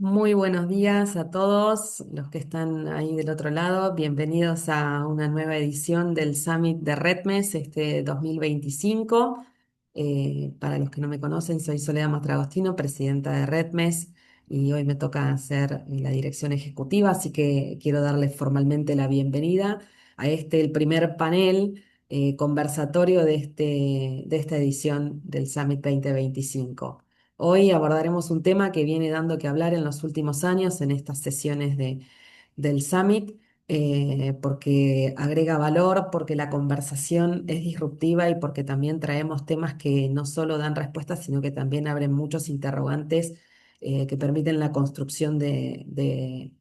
Muy buenos días a todos los que están ahí del otro lado. Bienvenidos a una nueva edición del Summit de REDMES este 2025. Para los que no me conocen, soy Soledad Mastragostino, presidenta de REDMES, y hoy me toca hacer la dirección ejecutiva, así que quiero darles formalmente la bienvenida a el primer panel conversatorio de esta edición del Summit 2025. Hoy abordaremos un tema que viene dando que hablar en los últimos años en estas sesiones del Summit, porque agrega valor, porque la conversación es disruptiva y porque también traemos temas que no solo dan respuestas, sino que también abren muchos interrogantes que permiten la construcción de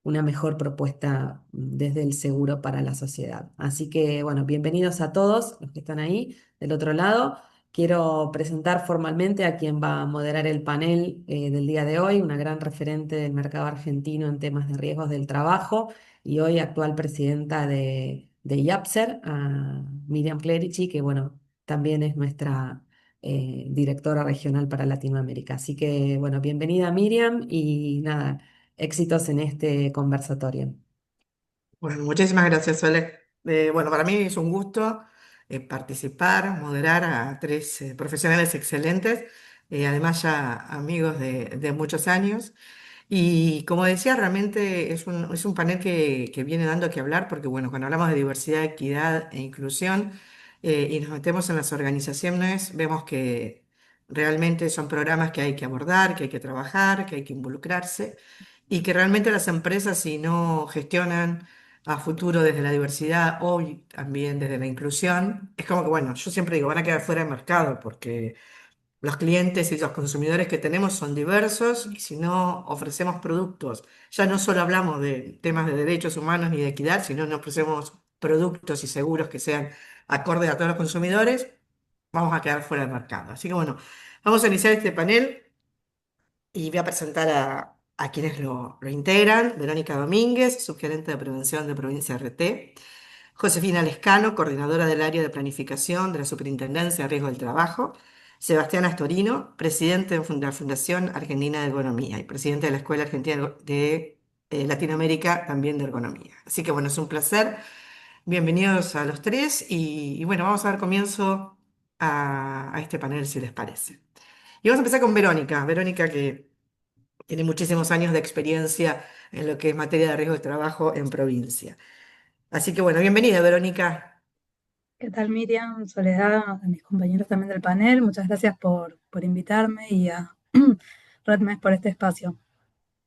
una mejor propuesta desde el seguro para la sociedad. Así que, bueno, bienvenidos a todos los que están ahí del otro lado. Quiero presentar formalmente a quien va a moderar el panel del día de hoy, una gran referente del mercado argentino en temas de riesgos del trabajo y hoy actual presidenta de IAPSER, a Miriam Clerici, que bueno, también es nuestra directora regional para Latinoamérica. Así que bueno, bienvenida Miriam y nada, éxitos en este conversatorio. Bueno, muchísimas gracias, Sole. Bueno, para mí es un gusto participar, moderar a tres profesionales excelentes, además ya amigos de muchos años. Y como decía, realmente es un panel que viene dando que hablar, porque bueno, cuando hablamos de diversidad, equidad e inclusión y nos metemos en las organizaciones, vemos que realmente son programas que hay que abordar, que hay que trabajar, que hay que involucrarse y que realmente las empresas, si no gestionan a futuro desde la diversidad, hoy también desde la inclusión, es como que, bueno, yo siempre digo, van a quedar fuera del mercado porque los clientes y los consumidores que tenemos son diversos y si no ofrecemos productos, ya no solo hablamos de temas de derechos humanos ni de equidad, sino no ofrecemos productos y seguros que sean acordes a todos los consumidores, vamos a quedar fuera del mercado. Así que bueno, vamos a iniciar este panel y voy a presentar a quienes lo integran. Verónica Domínguez, subgerente de prevención de Provincia RT. Josefina Lescano, coordinadora del área de planificación de la Superintendencia de Riesgo del Trabajo. Sebastián Astorino, presidente de la Fundación Argentina de Ergonomía y presidente de la Escuela Argentina de Latinoamérica también de Ergonomía. Así que bueno, es un placer. Bienvenidos a los tres y bueno, vamos a dar comienzo a este panel si les parece. Y vamos a empezar con Verónica. Verónica que tiene muchísimos años de experiencia en lo que es materia de riesgo de trabajo en provincia. Así que bueno, bienvenida, Verónica. ¿Qué tal, Miriam? Soledad, a mis compañeros también del panel, muchas gracias por invitarme y a Redmes por este espacio.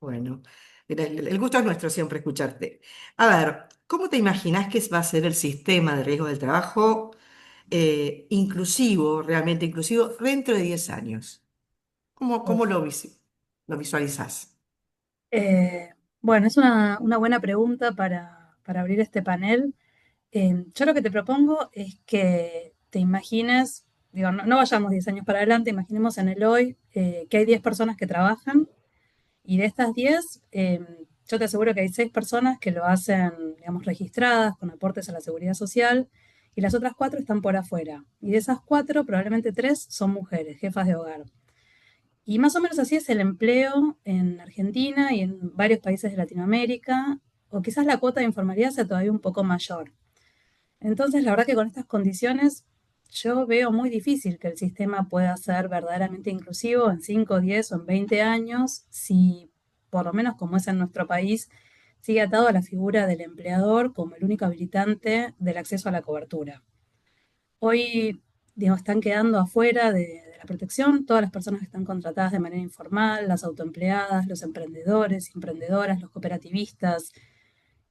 Bueno, mira, el gusto es nuestro siempre escucharte. A ver, ¿cómo te imaginas que va a ser el sistema de riesgo del trabajo inclusivo, realmente inclusivo, dentro de 10 años? ¿Cómo Uf. lo visualizás? Eh, bueno, es una buena pregunta para abrir este panel. Yo lo que te propongo es que te imagines, digo, no vayamos 10 años para adelante, imaginemos en el hoy que hay 10 personas que trabajan y de estas 10, yo te aseguro que hay 6 personas que lo hacen, digamos, registradas con aportes a la seguridad social y las otras 4 están por afuera. Y de esas 4, probablemente 3 son mujeres, jefas de hogar. Y más o menos así es el empleo en Argentina y en varios países de Latinoamérica, o quizás la cuota de informalidad sea todavía un poco mayor. Entonces, la verdad que con estas condiciones yo veo muy difícil que el sistema pueda ser verdaderamente inclusivo en 5, 10 o en 20 años si, por lo menos como es en nuestro país, sigue atado a la figura del empleador como el único habilitante del acceso a la cobertura. Hoy, digamos, están quedando afuera de la protección todas las personas que están contratadas de manera informal, las autoempleadas, los emprendedores, emprendedoras, los cooperativistas.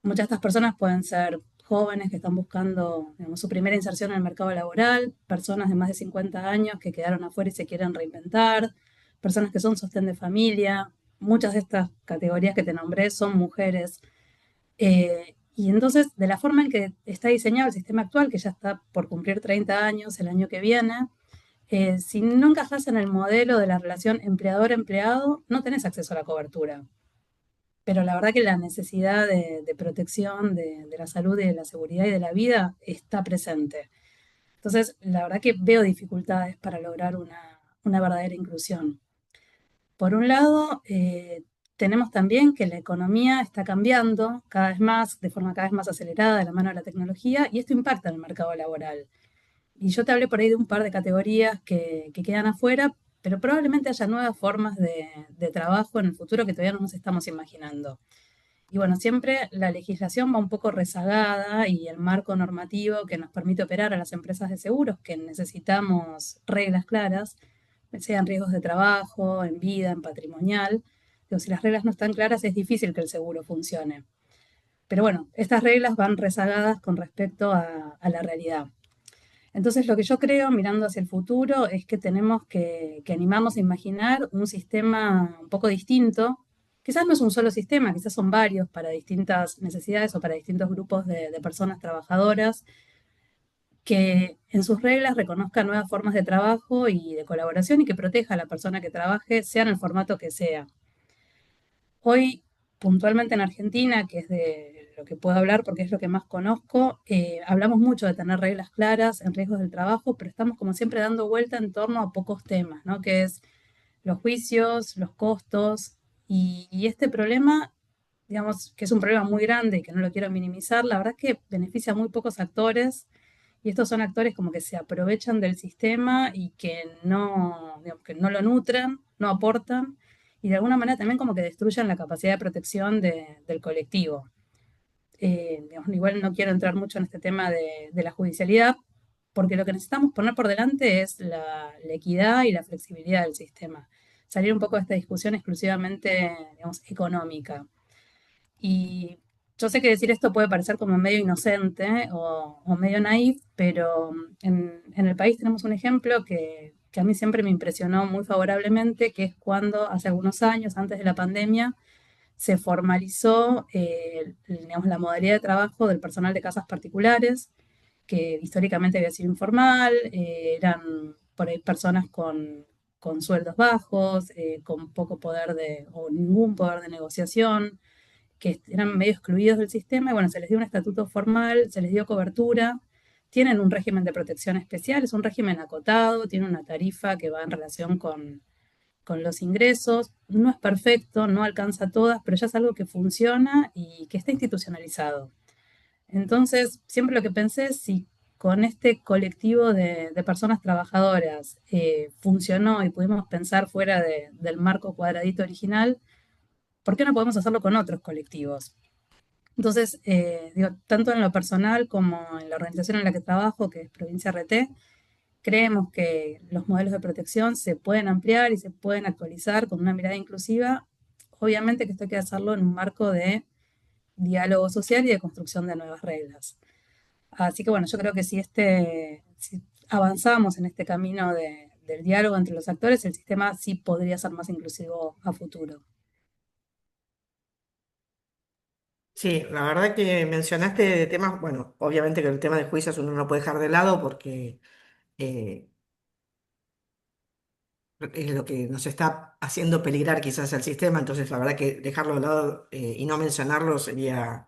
Muchas de estas personas pueden ser jóvenes que están buscando, digamos, su primera inserción en el mercado laboral, personas de más de 50 años que quedaron afuera y se quieren reinventar, personas que son sostén de familia. Muchas de estas categorías que te nombré son mujeres. Y entonces, de la forma en que está diseñado el sistema actual, que ya está por cumplir 30 años el año que viene, si no encajas en el modelo de la relación empleador-empleado, no tenés acceso a la cobertura. Pero la verdad que la necesidad de protección de la salud y de la seguridad y de la vida está presente. Entonces, la verdad que veo dificultades para lograr una verdadera inclusión. Por un lado, tenemos también que la economía está cambiando cada vez más, de forma cada vez más acelerada de la mano de la tecnología, y esto impacta en el mercado laboral. Y yo te hablé por ahí de un par de categorías que quedan afuera, pero probablemente haya nuevas formas de trabajo en el futuro que todavía no nos estamos imaginando. Y bueno, siempre la legislación va un poco rezagada y el marco normativo que nos permite operar a las empresas de seguros, que necesitamos reglas claras, sean riesgos de trabajo, en vida, en patrimonial. Digo, si las reglas no están claras, es difícil que el seguro funcione. Pero bueno, estas reglas van rezagadas con respecto a la realidad. Entonces, lo que yo creo, mirando hacia el futuro, es que tenemos que animarnos a imaginar un sistema un poco distinto. Quizás no es un solo sistema, quizás son varios para distintas necesidades o para distintos grupos de personas trabajadoras, que en sus reglas reconozca nuevas formas de trabajo y de colaboración y que proteja a la persona que trabaje, sea en el formato que sea. Hoy, puntualmente en Argentina, que es de lo que puedo hablar porque es lo que más conozco, hablamos mucho de tener reglas claras en riesgos del trabajo, pero estamos como siempre dando vuelta en torno a pocos temas, ¿no? Que es los juicios, los costos y este problema, digamos, que es un problema muy grande y que no lo quiero minimizar, la verdad es que beneficia a muy pocos actores y estos son actores como que se aprovechan del sistema y que no, digamos, que no lo nutren, no aportan y de alguna manera también como que destruyen la capacidad de protección del colectivo. Digamos, igual no quiero entrar mucho en este tema de la judicialidad, porque lo que necesitamos poner por delante es la equidad y la flexibilidad del sistema. Salir un poco de esta discusión exclusivamente, digamos, económica. Y yo sé que decir esto puede parecer como medio inocente o medio naif, pero en el país tenemos un ejemplo que a mí siempre me impresionó muy favorablemente, que es cuando hace algunos años, antes de la pandemia, se formalizó digamos, la modalidad de trabajo del personal de casas particulares, que históricamente había sido informal, eran por ahí personas con sueldos bajos, con poco poder o ningún poder de negociación, que eran medio excluidos del sistema, y bueno, se les dio un estatuto formal, se les dio cobertura, tienen un régimen de protección especial, es un régimen acotado, tiene una tarifa que va en relación con los ingresos, no es perfecto, no alcanza todas, pero ya es algo que funciona y que está institucionalizado. Entonces, siempre lo que pensé es si con este colectivo de personas trabajadoras funcionó y pudimos pensar fuera del marco cuadradito original, ¿por qué no podemos hacerlo con otros colectivos? Entonces, digo, tanto en lo personal como en la organización en la que trabajo, que es Provincia RT, creemos que los modelos de protección se pueden ampliar y se pueden actualizar con una mirada inclusiva. Obviamente que esto hay que hacerlo en un marco de diálogo social y de construcción de nuevas reglas. Así que bueno, yo creo que si avanzamos en este camino del diálogo entre los actores, el sistema sí podría ser más inclusivo a futuro. Sí, la verdad que mencionaste temas, bueno, obviamente que el tema de juicios uno no puede dejar de lado porque eh, es lo que nos está haciendo peligrar quizás el sistema, entonces la verdad que dejarlo de lado y no mencionarlo sería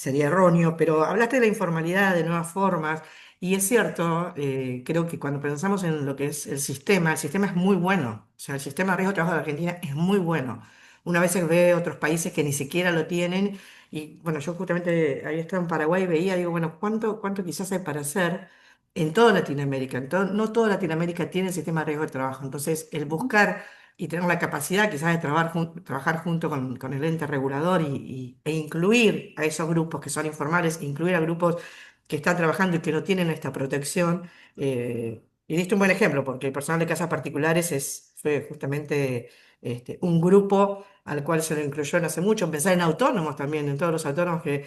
erróneo, pero hablaste de la informalidad, de nuevas formas, y es cierto, creo que cuando pensamos en lo que es el sistema es muy bueno, o sea, el sistema de riesgo de trabajo de Argentina es muy bueno. Una vez ve otros países que ni siquiera lo tienen, y bueno, yo justamente había estado en Paraguay y veía, digo, bueno, ¿cuánto quizás hay para hacer en toda Latinoamérica? No toda Latinoamérica tiene el sistema de riesgo de trabajo, entonces el buscar y tener la capacidad quizás de trabajar junto con el ente regulador e incluir a esos grupos que son informales, incluir a grupos que están trabajando y que no tienen esta protección. Y diste un buen ejemplo, porque el personal de casas particulares fue justamente un grupo al cual se lo incluyó no hace mucho. Pensar en autónomos también, en todos los autónomos que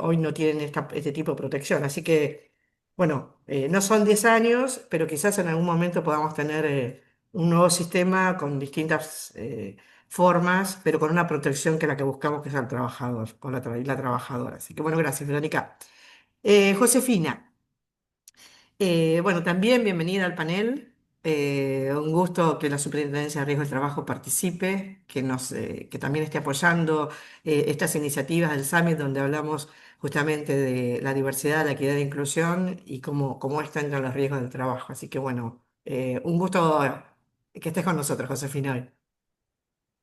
hoy no tienen este tipo de protección. Así que, bueno, no son 10 años, pero quizás en algún momento podamos tener un nuevo sistema con distintas formas, pero con una protección que la que buscamos, que es al trabajador o y la trabajadora. Así que bueno, gracias, Verónica. Josefina, bueno, también bienvenida al panel. Un gusto que la Superintendencia de Riesgo de Trabajo participe, que también esté apoyando estas iniciativas del Summit, donde hablamos justamente de la diversidad, la equidad e inclusión y cómo esta entra en los riesgos del trabajo. Así que bueno, un gusto que estés con nosotros, Josefina, hoy.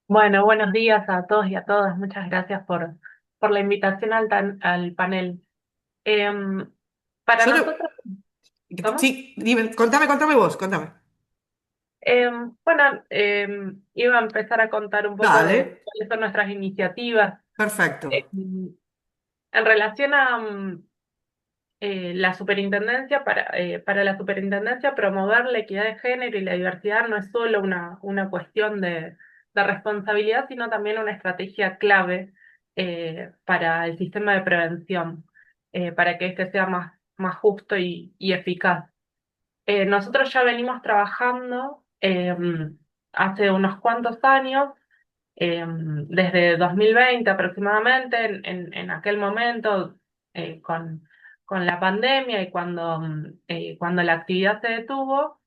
Bueno, buenos días a todos y a todas. Muchas gracias por la invitación al panel. Em, para Solo, nosotros, ¿cómo? sí, dime, contame vos, contame. Bueno, iba a empezar a contar un poco Dale, de cuáles son nuestras iniciativas. perfecto. En relación a la superintendencia, para la superintendencia promover la equidad de género y la diversidad no es solo una cuestión de responsabilidad, sino también una estrategia clave para el sistema de prevención, para que este sea más justo y eficaz. Nosotros ya venimos trabajando hace unos cuantos años, desde 2020 aproximadamente, en aquel momento, con la pandemia y cuando la actividad se detuvo,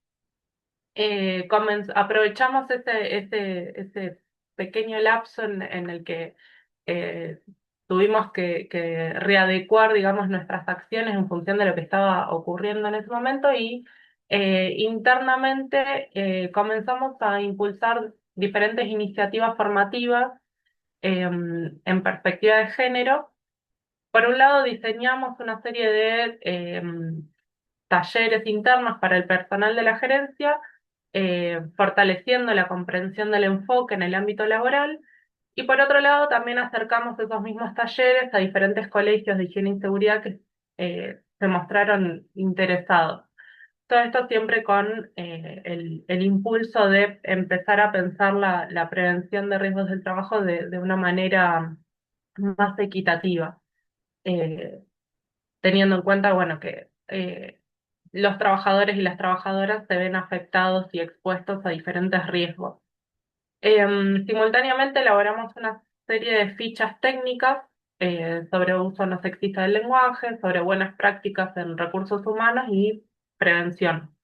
aprovechamos ese pequeño lapso en el que eh, tuvimos que readecuar, digamos, nuestras acciones en función de lo que estaba ocurriendo en ese momento y internamente comenzamos a impulsar diferentes iniciativas formativas en perspectiva de género. Por un lado, diseñamos una serie de talleres internos para el personal de la gerencia, fortaleciendo la comprensión del enfoque en el ámbito laboral. Y por otro lado, también acercamos esos mismos talleres a diferentes colegios de higiene y seguridad que se mostraron interesados. Todo esto siempre con el impulso de empezar a pensar la prevención de riesgos del trabajo de una manera más equitativa, eh, teniendo en cuenta, bueno, que los trabajadores y las trabajadoras se ven afectados y expuestos a diferentes riesgos. Simultáneamente elaboramos una serie de fichas técnicas sobre uso no sexista del lenguaje, sobre buenas prácticas en recursos humanos y prevención,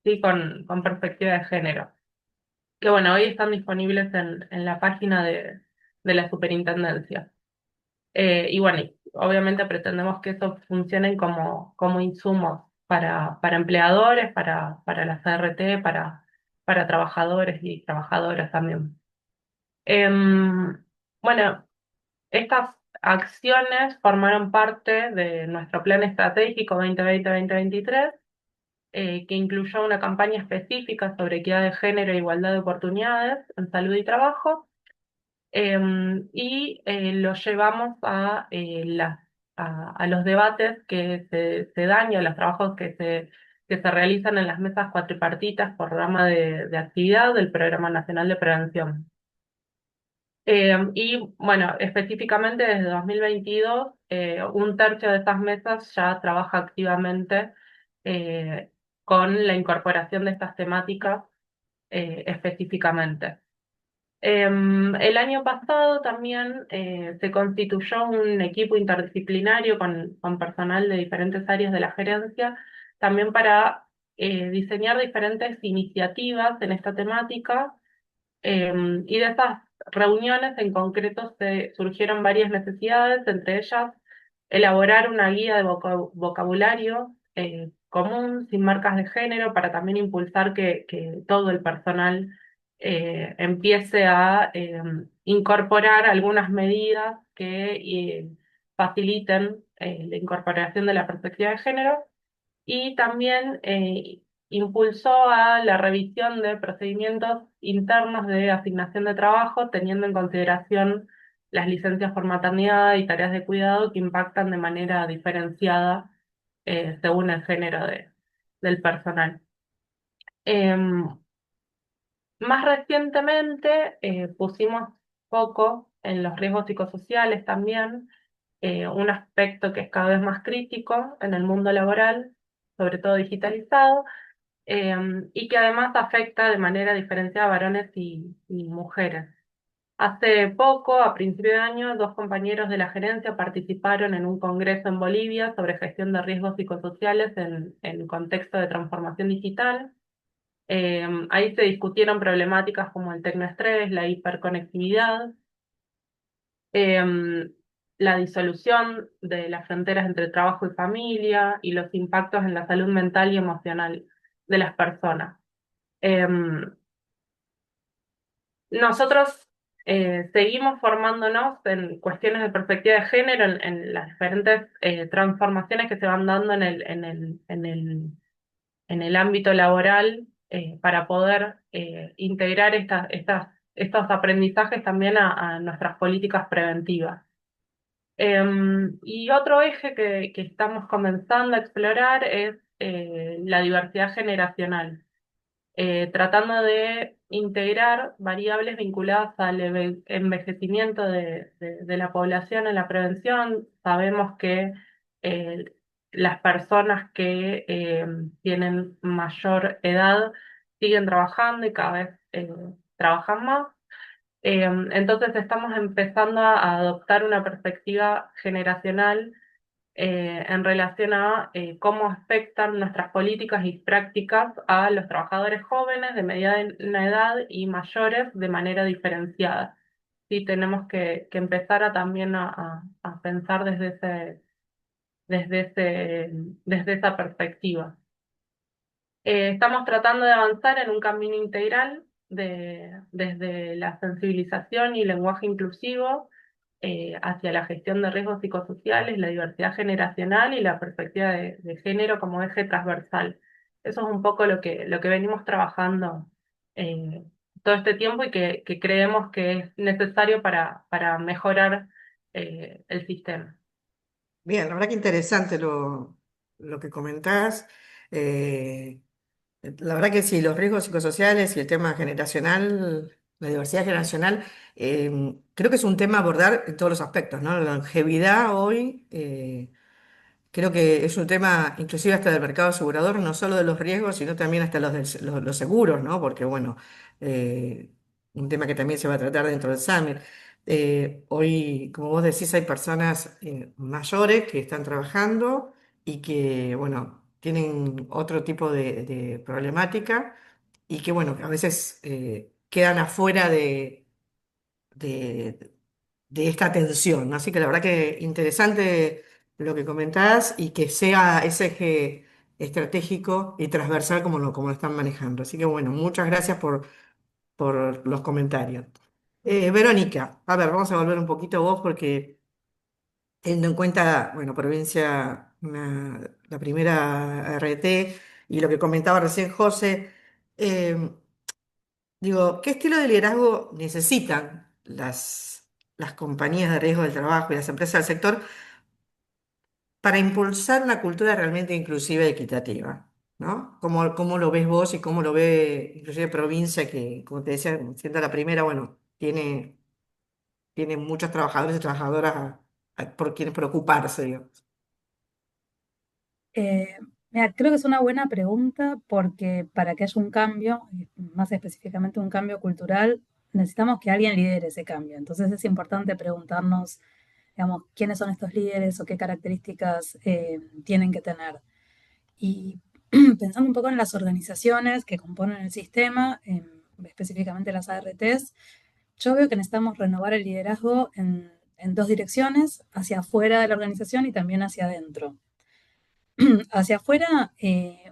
¿sí? Con perspectiva de género. Que bueno, hoy están disponibles en la página de la superintendencia. Y bueno, y obviamente pretendemos que eso funcionen como insumos para empleadores, para la CRT, para trabajadores y trabajadoras también. Em, bueno, estas acciones formaron parte de nuestro plan estratégico 2020-2023, que incluyó una campaña específica sobre equidad de género e igualdad de oportunidades en salud y trabajo, y lo llevamos a los debates que se dan y a los trabajos que se realizan en las mesas cuatripartitas por rama de actividad del Programa Nacional de Prevención. Y bueno, específicamente desde 2022, un tercio de estas mesas ya trabaja activamente eh, con la incorporación de estas temáticas específicamente. El año pasado también se constituyó un equipo interdisciplinario con personal de diferentes áreas de la gerencia, también para diseñar diferentes iniciativas en esta temática, y de esas reuniones en concreto se surgieron varias necesidades, entre ellas elaborar una guía de vocabulario común, sin marcas de género, para también impulsar que todo el personal empiece a incorporar algunas medidas que faciliten la incorporación de la perspectiva de género, y también impulsó a la revisión de procedimientos internos de asignación de trabajo, teniendo en consideración las licencias por maternidad y tareas de cuidado que impactan de manera diferenciada según el género del personal. Em, Más recientemente pusimos foco en los riesgos psicosociales también, un aspecto que es cada vez más crítico en el mundo laboral, sobre todo digitalizado, y que además afecta de manera diferenciada a varones y mujeres. Hace poco, a principio de año, dos compañeros de la gerencia participaron en un congreso en Bolivia sobre gestión de riesgos psicosociales en contexto de transformación digital. Ahí se discutieron problemáticas como el tecnoestrés, la hiperconectividad, em, la disolución de las fronteras entre trabajo y familia y los impactos en la salud mental y emocional de las personas. Em, Nosotros Seguimos formándonos en cuestiones de perspectiva de género, en las diferentes transformaciones que se van dando en el ámbito laboral, para poder integrar estos aprendizajes también a nuestras políticas preventivas. Y otro eje que estamos comenzando a explorar es la diversidad generacional, tratando de integrar variables vinculadas al envejecimiento de la población en la prevención. Sabemos que eh, las personas que tienen mayor edad siguen trabajando y cada vez trabajan más. Entonces estamos empezando a adoptar una perspectiva generacional en relación a cómo afectan nuestras políticas y prácticas a los trabajadores jóvenes de mediana edad y mayores de manera diferenciada. Sí, tenemos que empezar también a pensar desde ese, desde esa perspectiva. Estamos tratando de avanzar en un camino integral desde la sensibilización y lenguaje inclusivo hacia la gestión de riesgos psicosociales, la diversidad generacional y la perspectiva de género como eje transversal. Eso es un poco lo que venimos trabajando eh, todo este tiempo y que creemos que es necesario para mejorar el sistema. Bien, la verdad que interesante lo que comentás. Eh, la verdad que sí, los riesgos psicosociales y el tema generacional, la diversidad generacional, creo que es un tema a abordar en todos los aspectos, ¿no? La longevidad hoy, creo que es un tema inclusive hasta del mercado asegurador, no solo de los riesgos, sino también hasta los seguros, ¿no? Porque bueno, eh, un tema que también se va a tratar dentro del Summit. Hoy, como vos decís, hay personas mayores que están trabajando y que, bueno, tienen otro tipo de problemática y que, bueno, a veces quedan afuera de, de esta tensión, ¿no? Así que la verdad que interesante lo que comentás y que sea ese eje estratégico y transversal como lo están manejando. Así que bueno, muchas gracias por los comentarios. Verónica, a ver, vamos a volver un poquito a vos porque teniendo en cuenta, bueno, provincia, la primera RT y lo que comentaba recién José, eh, digo, ¿qué estilo de liderazgo necesitan las compañías de riesgo del trabajo y las empresas del sector para impulsar una cultura realmente inclusiva y equitativa? ¿No? ¿Cómo lo ves vos y cómo lo ve inclusive provincia que, como te decía, siendo la primera, bueno, tiene muchos trabajadores y trabajadoras por quienes preocuparse, digamos. Eh, Mira, creo que es una buena pregunta porque para que haya un cambio, más específicamente un cambio cultural, necesitamos que alguien lidere ese cambio. Entonces es importante preguntarnos, digamos, quiénes son estos líderes o qué características tienen que tener. Y pensando un poco en las organizaciones que componen el sistema, específicamente las ARTs, yo veo que necesitamos renovar el liderazgo en dos direcciones, hacia afuera de la organización y también hacia adentro. Hacia afuera,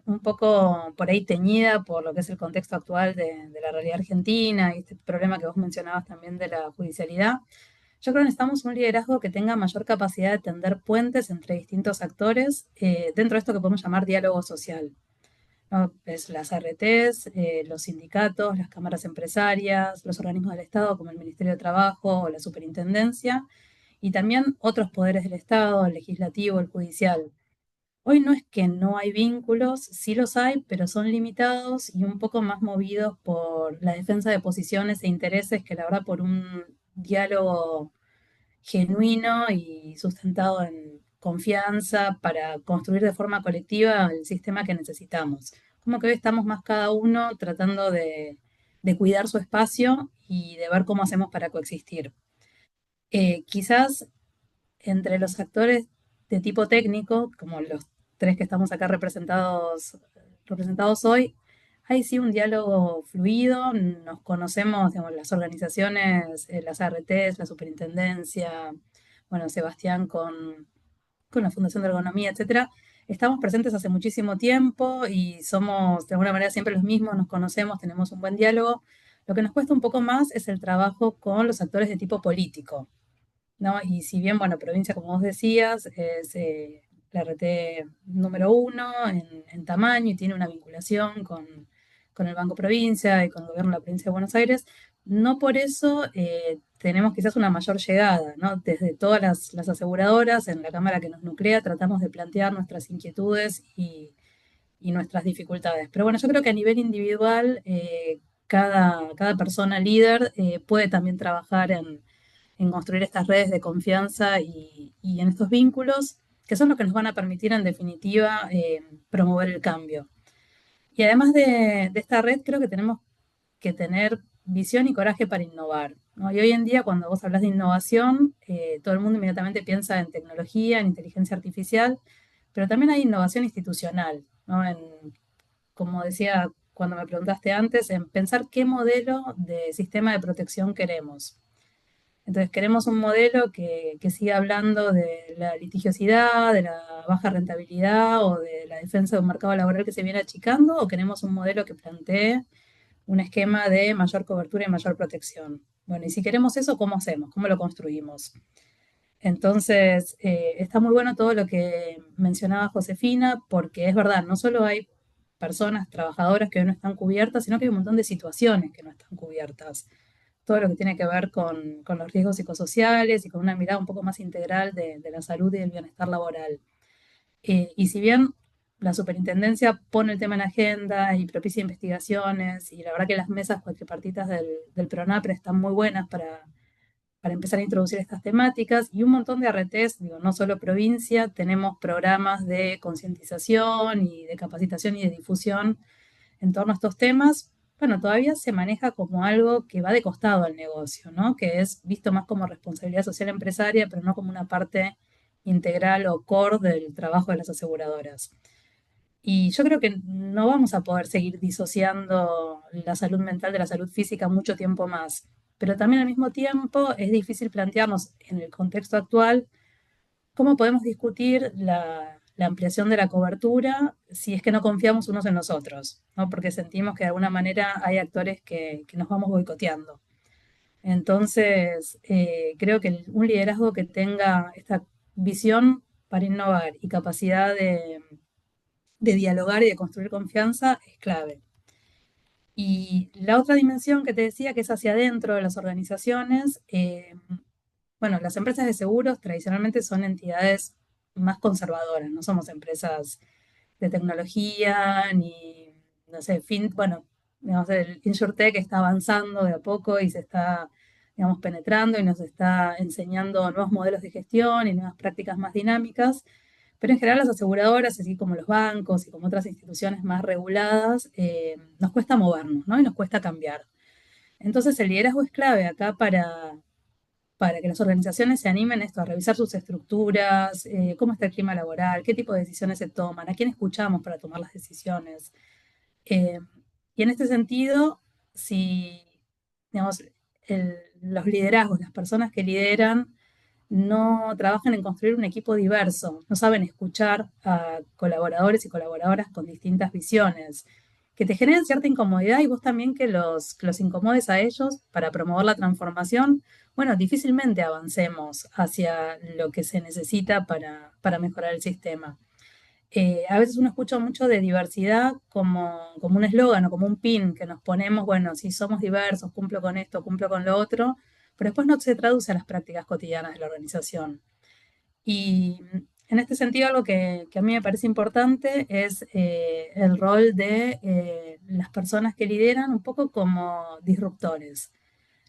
un poco por ahí teñida por lo que es el contexto actual de la realidad argentina y este problema que vos mencionabas también de la judicialidad. Yo creo que necesitamos un liderazgo que tenga mayor capacidad de tender puentes entre distintos actores dentro de esto que podemos llamar diálogo social, ¿no? Es las ARTs, los sindicatos, las cámaras empresarias, los organismos del Estado como el Ministerio de Trabajo o la Superintendencia, y también otros poderes del Estado, el legislativo, el judicial. Hoy no es que no hay vínculos, sí los hay, pero son limitados y un poco más movidos por la defensa de posiciones e intereses que la verdad por un diálogo genuino y sustentado en confianza para construir de forma colectiva el sistema que necesitamos. Como que hoy estamos más cada uno tratando de cuidar su espacio y de ver cómo hacemos para coexistir. Quizás entre los actores de tipo técnico, como los tres que estamos acá representados hoy, hay sí un diálogo fluido, nos conocemos, digamos, las organizaciones, las ARTs, la superintendencia, bueno, Sebastián con la Fundación de Ergonomía, etcétera. Estamos presentes hace muchísimo tiempo y somos de alguna manera siempre los mismos, nos conocemos, tenemos un buen diálogo. Lo que nos cuesta un poco más es el trabajo con los actores de tipo político, ¿no? Y si bien, bueno, provincia, como vos decías, es la RT número uno en tamaño y tiene una vinculación con el Banco Provincia y con el gobierno de la provincia de Buenos Aires, no por eso tenemos quizás una mayor llegada, ¿no? Desde todas las aseguradoras, en la Cámara que nos nuclea, tratamos de plantear nuestras inquietudes y nuestras dificultades. Pero bueno, yo creo que a nivel individual, cada persona líder puede también trabajar en construir estas redes de confianza y en estos vínculos, que son los que nos van a permitir, en definitiva, promover el cambio. Y además de esta red, creo que tenemos que tener visión y coraje para innovar, ¿no? Y hoy en día, cuando vos hablas de innovación, todo el mundo inmediatamente piensa en tecnología, en inteligencia artificial, pero también hay innovación institucional, ¿no? Como decía cuando me preguntaste antes, en pensar qué modelo de sistema de protección queremos. Entonces, queremos un modelo que siga hablando de la litigiosidad, de la baja rentabilidad o de la defensa de un mercado laboral que se viene achicando, o queremos un modelo que plantee un esquema de mayor cobertura y mayor protección. Bueno, y si queremos eso, ¿cómo hacemos? ¿Cómo lo construimos? Entonces, está muy bueno todo lo que mencionaba Josefina, porque es verdad, no solo hay personas trabajadoras que hoy no están cubiertas, sino que hay un montón de situaciones que no están cubiertas. Todo lo que tiene que ver con los riesgos psicosociales y con una mirada un poco más integral de la salud y del bienestar laboral. Y si bien la superintendencia pone el tema en agenda y propicia investigaciones, y la verdad que las mesas cuatripartitas del PRONAPRE están muy buenas para empezar a introducir estas temáticas, y un montón de ARTs, digo, no solo provincia, tenemos programas de concientización y de capacitación y de difusión en torno a estos temas. Bueno, todavía se maneja como algo que va de costado al negocio, ¿no? Que es visto más como responsabilidad social empresaria, pero no como una parte integral o core del trabajo de las aseguradoras. Y yo creo que no vamos a poder seguir disociando la salud mental de la salud física mucho tiempo más. Pero también al mismo tiempo es difícil plantearnos en el contexto actual cómo podemos discutir la ampliación de la cobertura si es que no confiamos unos en los otros, ¿no? Porque sentimos que de alguna manera hay actores que nos vamos boicoteando. Entonces, creo que un liderazgo que tenga esta visión para innovar y capacidad de dialogar y de construir confianza es clave. Y la otra dimensión que te decía, que es hacia adentro de las organizaciones, bueno, las empresas de seguros tradicionalmente son entidades más conservadoras, no somos empresas de tecnología ni, no sé, bueno, digamos, el InsurTech está avanzando de a poco y se está, digamos, penetrando y nos está enseñando nuevos modelos de gestión y nuevas prácticas más dinámicas, pero en general las aseguradoras, así como los bancos y como otras instituciones más reguladas, nos cuesta movernos, ¿no? Y nos cuesta cambiar. Entonces el liderazgo es clave acá para que las organizaciones se animen esto, a revisar sus estructuras, cómo está el clima laboral, qué tipo de decisiones se toman, a quién escuchamos para tomar las decisiones. Eh, y en este sentido, si digamos, los liderazgos, las personas que lideran, no trabajan en construir un equipo diverso, no saben escuchar a colaboradores y colaboradoras con distintas visiones, que te generen cierta incomodidad y vos también que los incomodes a ellos para promover la transformación, bueno, difícilmente avancemos hacia lo que se necesita para mejorar el sistema. A veces uno escucha mucho de diversidad como un eslogan o como un pin que nos ponemos, bueno, si somos diversos, cumplo con esto, cumplo con lo otro, pero después no se traduce a las prácticas cotidianas de la organización. Y en este sentido, algo que a mí me parece importante es el rol de las personas que lideran un poco como disruptores,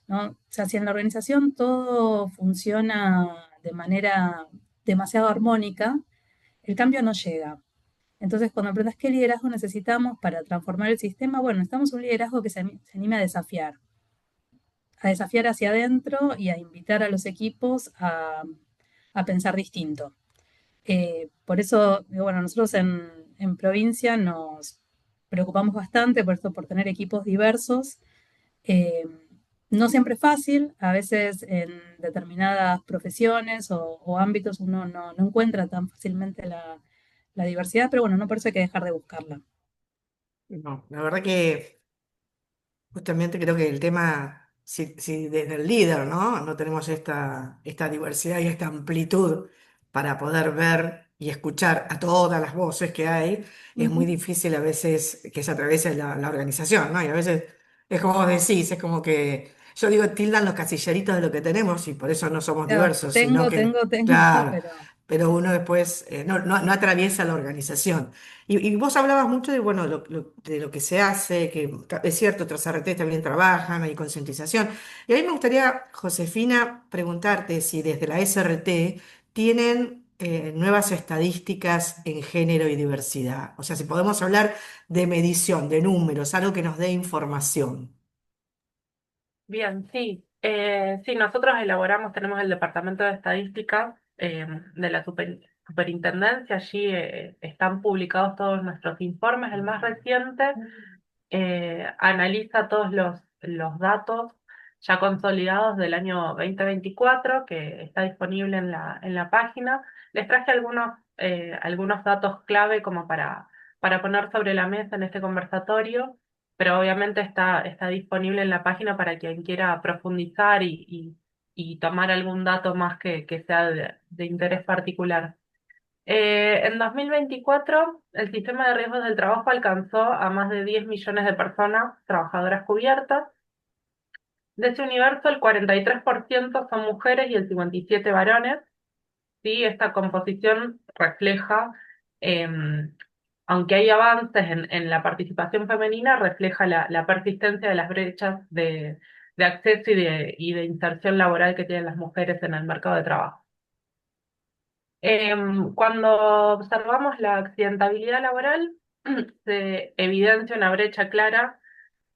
¿no? O sea, si en la organización todo funciona de manera demasiado armónica, el cambio no llega. Entonces, cuando aprendas qué liderazgo necesitamos para transformar el sistema, bueno, necesitamos un liderazgo que se anime a desafiar hacia adentro y a invitar a los equipos a pensar distinto. Por eso, digo, bueno, nosotros en provincia nos preocupamos bastante por esto, por tener equipos diversos. Eh, no siempre es fácil, a veces en determinadas profesiones o ámbitos uno no encuentra tan fácilmente la diversidad, pero bueno, no por eso hay que dejar de buscarla. No, la verdad que Justamente creo que el tema, si desde el líder, ¿no? No tenemos esta diversidad y esta amplitud para poder ver y escuchar a todas las voces que hay, es muy Ujú. difícil a veces que se atraviese la organización, ¿no? Y a veces es como vos decís, es como que, yo digo, tildan los casilleritos de lo que tenemos y por eso no somos Claro, diversos, sino tengo, que, tengo, tengo, claro, pero pero uno después no atraviesa la organización. Y vos hablabas mucho de, bueno, de lo que se hace, que es cierto, otras RT también trabajan, hay concientización. Y a mí me gustaría, Josefina, preguntarte si desde la SRT tienen nuevas estadísticas en género y diversidad. O sea, si podemos hablar de medición, de números, algo que nos dé información. Bien, sí. Sí, nosotros elaboramos, tenemos el Departamento de Estadística de la Superintendencia, allí están publicados todos nuestros informes. El más reciente analiza todos los datos ya consolidados del año 2024, que está disponible en la página. Les traje algunos datos clave como para poner sobre la mesa en este conversatorio, pero obviamente está disponible en la página para quien quiera profundizar y tomar algún dato más que sea de interés particular. En 2024, el sistema de riesgos del trabajo alcanzó a más de 10 millones de personas trabajadoras cubiertas. De ese universo, el 43% son mujeres y el 57% varones. Sí, esta composición refleja, em, aunque hay avances en la participación femenina, refleja la persistencia de las brechas de acceso y de inserción laboral que tienen las mujeres en el mercado de trabajo. Cuando observamos la accidentabilidad laboral, se evidencia una brecha clara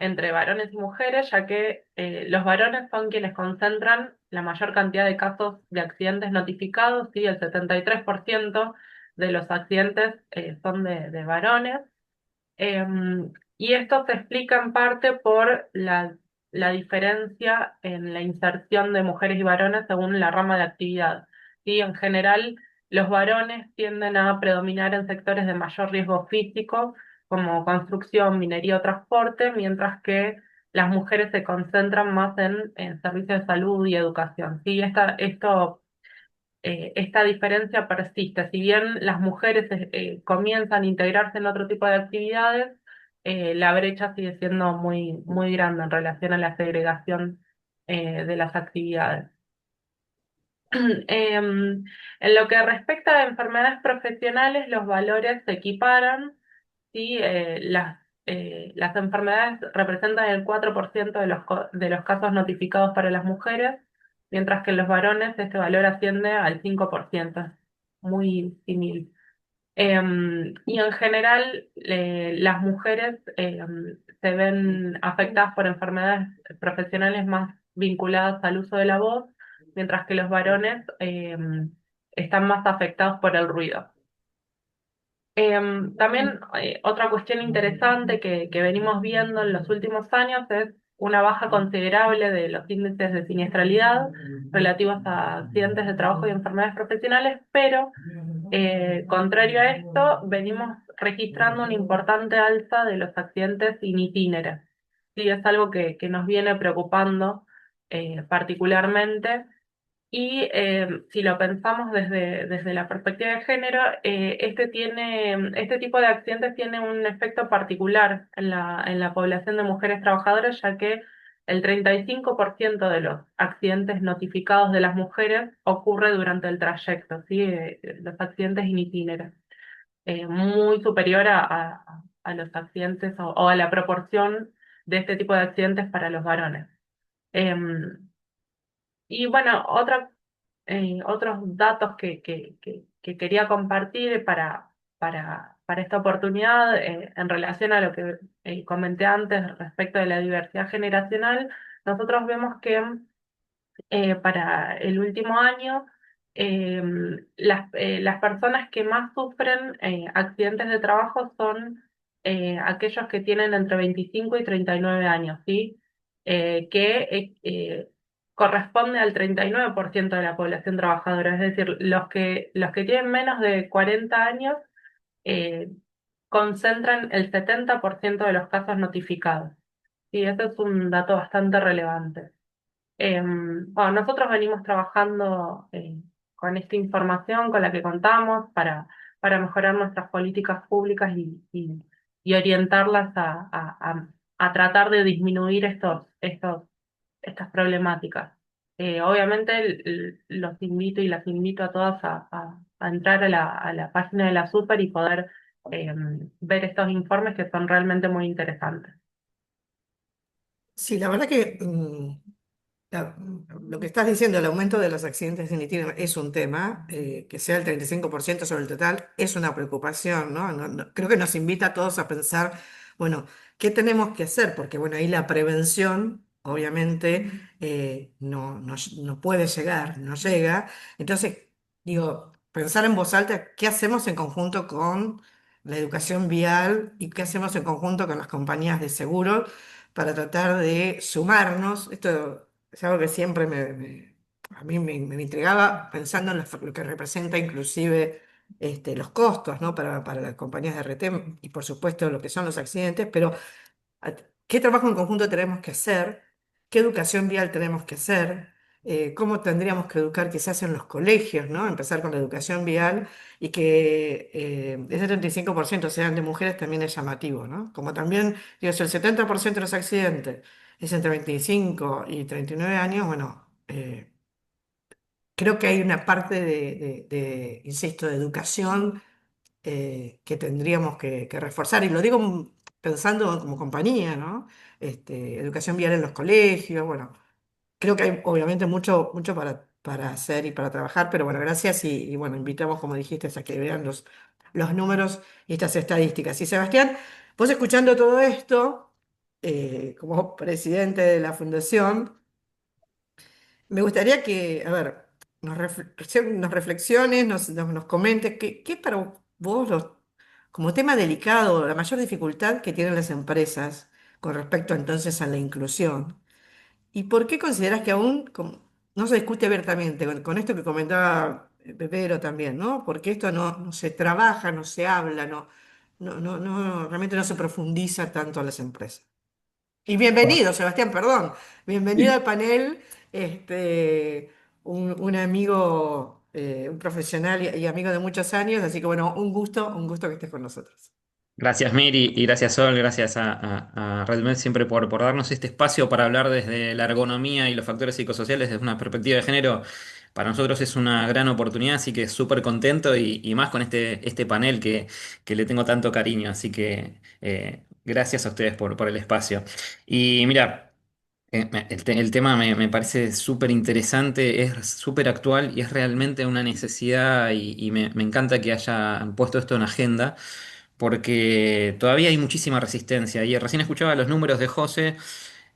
entre varones y mujeres, ya que los varones son quienes concentran la mayor cantidad de casos de accidentes notificados, ¿sí? El 73% de los accidentes son de varones. Y esto se explica en parte por la diferencia en la inserción de mujeres y varones según la rama de actividad. ¿Sí? En general, los varones tienden a predominar en sectores de mayor riesgo físico, como construcción, minería o transporte, mientras que las mujeres se concentran más en servicios de salud y educación. ¿Sí? Esta diferencia persiste. Si bien las mujeres comienzan a integrarse en otro tipo de actividades, la brecha sigue siendo muy, muy grande en relación a la segregación de las actividades. En lo que respecta a enfermedades profesionales, los valores se equiparan, ¿sí? Las enfermedades representan el 4% de los casos notificados para las mujeres, mientras que en los varones este valor asciende al 5%, muy similar. Y en general, las mujeres se ven afectadas por enfermedades profesionales más vinculadas al uso de la voz, mientras que los varones están más afectados por el ruido. También otra cuestión interesante que venimos viendo en los últimos años es una baja considerable de los índices de siniestralidad relativos a accidentes de trabajo y enfermedades profesionales, pero contrario a esto, venimos registrando una importante alza de los accidentes in itinere. Sí, es algo que nos viene preocupando particularmente. Y si lo pensamos desde la perspectiva de género, este tipo de accidentes tiene un efecto particular en la población de mujeres trabajadoras, ya que el 35% de los accidentes notificados de las mujeres ocurre durante el trayecto, ¿sí? Los accidentes in itinere, muy superior a los accidentes o a la proporción de este tipo de accidentes para los varones. Em, y bueno, otros datos que quería compartir para esta oportunidad en relación a lo que comenté antes respecto de la diversidad generacional, nosotros vemos que para el último año eh, las personas que más sufren accidentes de trabajo son aquellos que tienen entre 25 y 39 años, ¿sí? Que corresponde al 39% de la población trabajadora, es decir, los que tienen menos de 40 años eh, concentran el 70% de los casos notificados. Sí, ese es un dato bastante relevante. Bueno, nosotros venimos trabajando con esta información con la que contamos para mejorar nuestras políticas públicas y orientarlas a tratar de disminuir estas problemáticas. Obviamente los invito y las invito a todas a entrar a la página de la Super y poder ver estos informes que son realmente muy interesantes. Sí, la verdad que lo que estás diciendo, el aumento de los accidentes en itinerario es un tema, que sea el 35% sobre el total, es una preocupación, ¿no? Creo que nos invita a todos a pensar, bueno, ¿qué tenemos que hacer? Porque, bueno, ahí la prevención, obviamente, no puede llegar, no llega. Entonces, digo, pensar en voz alta, ¿qué hacemos en conjunto con la educación vial y qué hacemos en conjunto con las compañías de seguro para tratar de sumarnos? Esto es algo que siempre a mí me intrigaba pensando en lo que representa inclusive los costos, ¿no? Para las compañías de RT y por supuesto lo que son los accidentes, pero ¿qué trabajo en conjunto tenemos que hacer? ¿Qué educación vial tenemos que hacer? ¿Cómo tendríamos que educar quizás en los colegios, ¿no? Empezar con la educación vial y que ese 35% sean de mujeres también es llamativo, ¿no? Como también, digo, si el 70% de los accidentes es entre 25 y 39 años, bueno, creo que hay una parte insisto, de educación que tendríamos que reforzar. Y lo digo pensando como compañía, ¿no? Educación vial en los colegios, bueno, creo que hay obviamente mucho para hacer y para trabajar, pero bueno, gracias y bueno, invitamos, como dijiste, a que vean los números y estas estadísticas. Y Sebastián, vos escuchando todo esto, como presidente de la fundación, me gustaría que, a ver, nos reflexiones, nos comentes, ¿qué para vos, como tema delicado, la mayor dificultad que tienen las empresas con respecto entonces a la inclusión? ¿Y por qué consideras que aún no se discute abiertamente con esto que comentaba Pepero también, ¿no? Porque esto no se trabaja, no se habla, realmente no se profundiza tanto a las empresas. Y bienvenido, Sebastián, perdón. Bienvenido al panel, este, un amigo, un profesional y amigo de muchos años, así que bueno, un gusto que estés con nosotros. Gracias Miri y gracias Sol, gracias a RedMed siempre por darnos este espacio para hablar desde la ergonomía y los factores psicosociales desde una perspectiva de género. Para nosotros es una gran oportunidad, así que súper contento y más con este panel que le tengo tanto cariño. Así que gracias a ustedes por el espacio. Y mira, el tema me parece súper interesante, es súper actual y es realmente una necesidad y me encanta que hayan puesto esto en agenda porque todavía hay muchísima resistencia. Y recién escuchaba los números de José,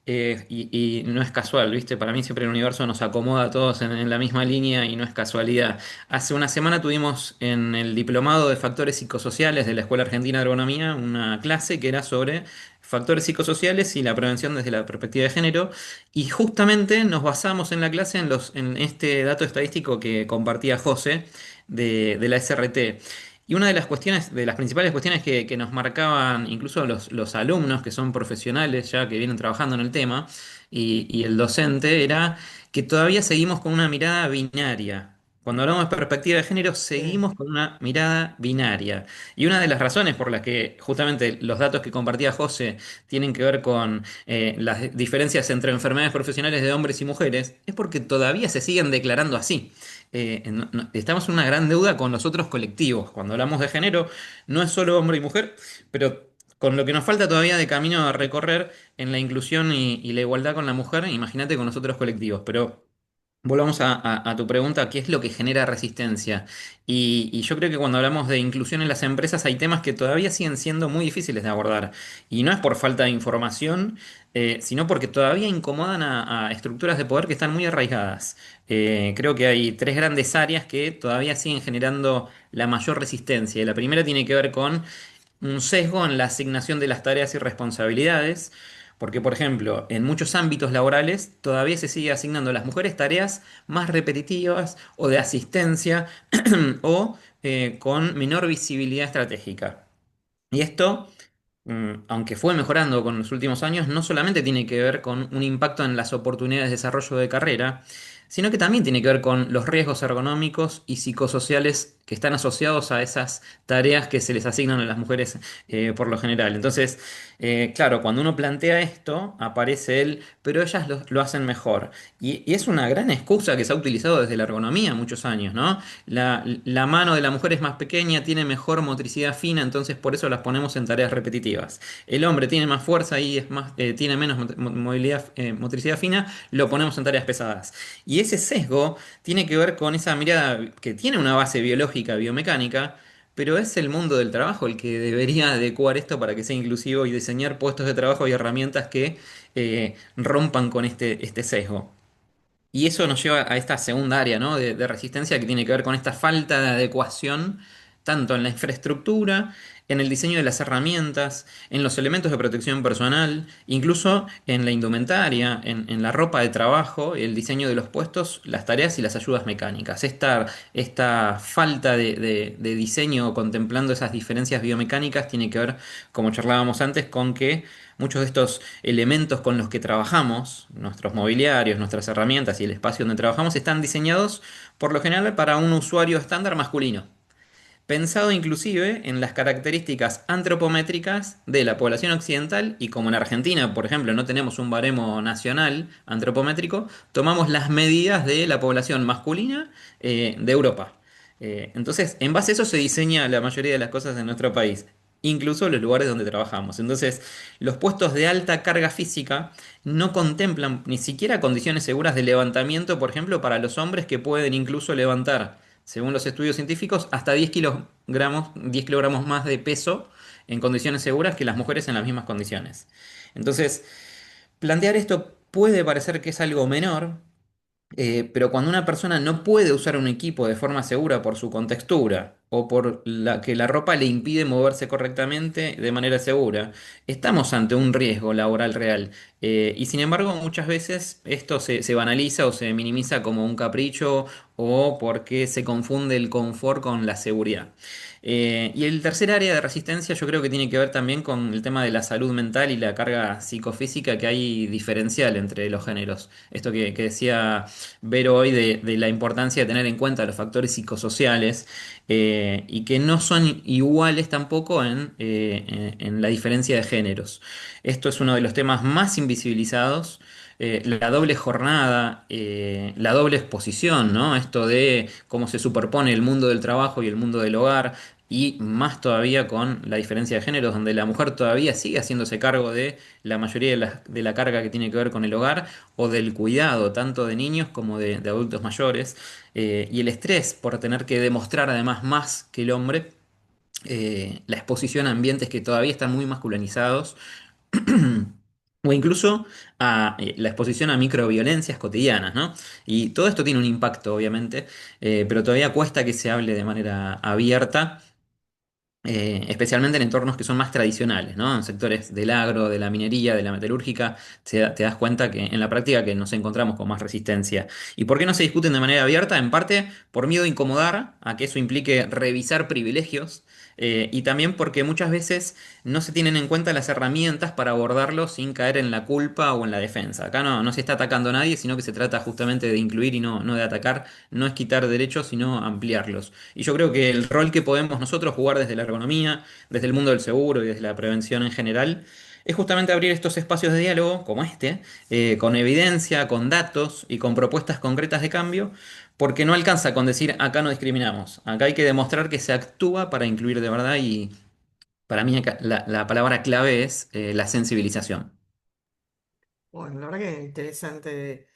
y no es casual, ¿viste? Para mí siempre el universo nos acomoda a todos en la misma línea y no es casualidad. Hace una semana tuvimos en el diplomado de factores psicosociales de la Escuela Argentina de Agronomía una clase que era sobre factores psicosociales y la prevención desde la perspectiva de género. Y justamente nos basamos en la clase en este dato estadístico que compartía José de la SRT. Y una de las cuestiones, de las principales cuestiones que nos marcaban incluso los alumnos que son profesionales ya que vienen trabajando en el tema y el docente era que todavía seguimos con una mirada binaria. Cuando hablamos de perspectiva de género, Sí. seguimos con una mirada binaria. Y una de las razones por las que justamente los datos que compartía José tienen que ver con las diferencias entre enfermedades profesionales de hombres y mujeres es porque todavía se siguen declarando así. Estamos en una gran deuda con los otros colectivos. Cuando hablamos de género, no es solo hombre y mujer, pero con lo que nos falta todavía de camino a recorrer en la inclusión y la igualdad con la mujer, imagínate con los otros colectivos. Pero volvamos a tu pregunta, ¿qué es lo que genera resistencia? Y yo creo que cuando hablamos de inclusión en las empresas hay temas que todavía siguen siendo muy difíciles de abordar. Y no es por falta de información, sino porque todavía incomodan a estructuras de poder que están muy arraigadas. Creo que hay tres grandes áreas que todavía siguen generando la mayor resistencia. Y la primera tiene que ver con un sesgo en la asignación de las tareas y responsabilidades, porque, por ejemplo, en muchos ámbitos laborales todavía se sigue asignando a las mujeres tareas más repetitivas o de asistencia o con menor visibilidad estratégica. Y esto aunque fue mejorando con los últimos años, no solamente tiene que ver con un impacto en las oportunidades de desarrollo de carrera, sino que también tiene que ver con los riesgos ergonómicos y psicosociales que están asociados a esas tareas que se les asignan a las mujeres por lo general. Entonces, claro, cuando uno plantea esto, aparece él, pero ellas lo hacen mejor. Y es una gran excusa que se ha utilizado desde la ergonomía muchos años, ¿no? La mano de la mujer es más pequeña, tiene mejor motricidad fina, entonces por eso las ponemos en tareas repetitivas. El hombre tiene más fuerza y es más, tiene menos movilidad, motricidad fina, lo ponemos en tareas pesadas. Y ese sesgo tiene que ver con esa mirada que tiene una base biológica, biomecánica, pero es el mundo del trabajo el que debería adecuar esto para que sea inclusivo y diseñar puestos de trabajo y herramientas que rompan con este sesgo. Y eso nos lleva a esta segunda área, ¿no? de resistencia que tiene que ver con esta falta de adecuación, tanto en la infraestructura, en el diseño de las herramientas, en los elementos de protección personal, incluso en la indumentaria, en la ropa de trabajo, el diseño de los puestos, las tareas y las ayudas mecánicas. Esta falta de diseño contemplando esas diferencias biomecánicas tiene que ver, como charlábamos antes, con que muchos de estos elementos con los que trabajamos, nuestros mobiliarios, nuestras herramientas y el espacio donde trabajamos, están diseñados por lo general para un usuario estándar masculino. Pensado inclusive en las características antropométricas de la población occidental y como en Argentina, por ejemplo, no tenemos un baremo nacional antropométrico, tomamos las medidas de la población masculina de Europa. Entonces, en base a eso se diseña la mayoría de las cosas en nuestro país, incluso los lugares donde trabajamos. Entonces, los puestos de alta carga física no contemplan ni siquiera condiciones seguras de levantamiento, por ejemplo, para los hombres que pueden incluso levantar, según los estudios científicos, hasta 10 kilogramos más de peso en condiciones seguras que las mujeres en las mismas condiciones. Entonces, plantear esto puede parecer que es algo menor, pero cuando una persona no puede usar un equipo de forma segura por su contextura o por que la ropa le impide moverse correctamente de manera segura, estamos ante un riesgo laboral real. Y sin embargo, muchas veces esto se banaliza o se minimiza como un capricho o porque se confunde el confort con la seguridad. Y el tercer área de resistencia yo creo que tiene que ver también con el tema de la salud mental y la carga psicofísica que hay diferencial entre los géneros. Esto que decía ver hoy de la importancia de tener en cuenta los factores psicosociales y que no son iguales tampoco en la diferencia de géneros. Esto es uno de los temas más invisibilizados. La doble jornada, la doble exposición, ¿no? Esto de cómo se superpone el mundo del trabajo y el mundo del hogar, y más todavía con la diferencia de géneros, donde la mujer todavía sigue haciéndose cargo de la mayoría de la carga que tiene que ver con el hogar o del cuidado, tanto de niños como de adultos mayores, y el estrés por tener que demostrar además más que el hombre, la exposición a ambientes que todavía están muy masculinizados, o incluso a la exposición a microviolencias cotidianas, ¿no? Y todo esto tiene un impacto, obviamente, pero todavía cuesta que se hable de manera abierta, especialmente en entornos que son más tradicionales, ¿no? En sectores del agro, de la minería, de la metalúrgica, te das cuenta que en la práctica que nos encontramos con más resistencia. ¿Y por qué no se discuten de manera abierta? En parte por miedo a incomodar, a que eso implique revisar privilegios, y también porque muchas veces no se tienen en cuenta las herramientas para abordarlo sin caer en la culpa o en la defensa. Acá no se está atacando a nadie, sino que se trata justamente de incluir y no de atacar, no es quitar derechos, sino ampliarlos. Y yo creo que el rol que podemos nosotros jugar desde la ergonomía, desde el mundo del seguro y desde la prevención en general, es justamente abrir estos espacios de diálogo como este, con evidencia, con datos y con propuestas concretas de cambio, porque no alcanza con decir acá no discriminamos, acá hay que demostrar que se actúa para incluir de verdad y para mí acá la palabra clave es la sensibilización. Bueno, la verdad que interesante.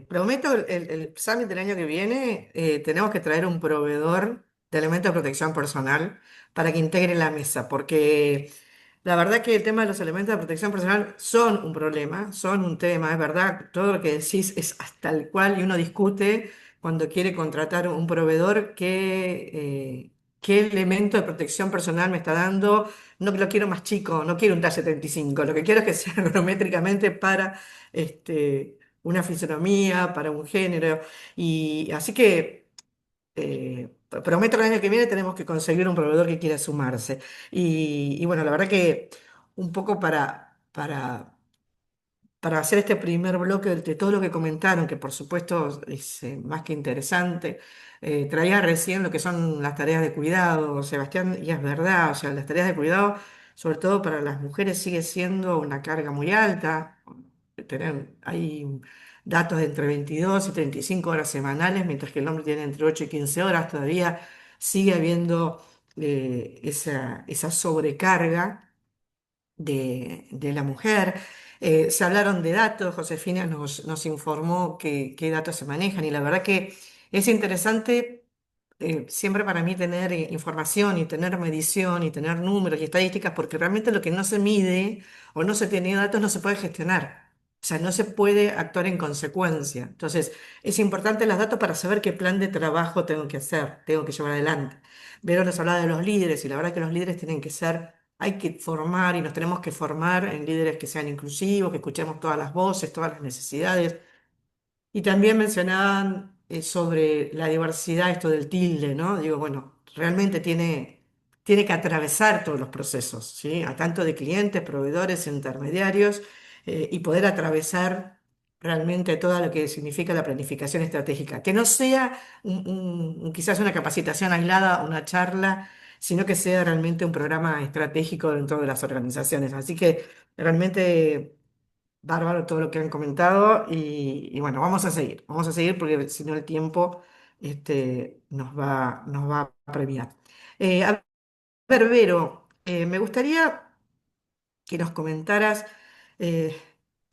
Prometo el summit del año que viene, tenemos que traer un proveedor de elementos de protección personal para que integre la mesa, porque la verdad que el tema de los elementos de protección personal son un problema, son un tema, es verdad, todo lo que decís es hasta el cual y uno discute cuando quiere contratar un proveedor qué elemento de protección personal me está dando. No lo quiero más chico, no quiero un talle 35, lo que quiero es que sea ergonométricamente para una fisonomía, para un género. Y así que prometo el año que viene tenemos que conseguir un proveedor que quiera sumarse. Y bueno, la verdad que un poco para hacer este primer bloque de todo lo que comentaron, que por supuesto es más que interesante, traía recién lo que son las tareas de cuidado, Sebastián, y es verdad, o sea, las tareas de cuidado, sobre todo para las mujeres, sigue siendo una carga muy alta. Hay datos de entre 22 y 35 horas semanales, mientras que el hombre tiene entre 8 y 15 horas, todavía sigue habiendo esa sobrecarga de la mujer. Se hablaron de datos, Josefina nos informó qué datos se manejan y la verdad que es interesante siempre para mí tener información y tener medición y tener números y estadísticas porque realmente lo que no se mide o no se tiene datos no se puede gestionar. O sea, no se puede actuar en consecuencia. Entonces, es importante los datos para saber qué plan de trabajo tengo que hacer, tengo que llevar adelante. Vero nos hablaba de los líderes y la verdad que los líderes tienen que ser, hay que formar y nos tenemos que formar en líderes que sean inclusivos, que escuchemos todas las voces, todas las necesidades. Y también mencionaban sobre la diversidad, esto del tilde, ¿no? Digo, bueno, realmente tiene que atravesar todos los procesos, ¿sí? A tanto de clientes, proveedores, intermediarios, y poder atravesar realmente todo lo que significa la planificación estratégica. Que no sea quizás una capacitación aislada, una charla, sino que sea realmente un programa estratégico dentro de las organizaciones. Así que realmente bárbaro todo lo que han comentado y bueno, vamos a seguir porque si no el tiempo nos va a premiar. A ver, Vero, me gustaría que nos comentaras eh,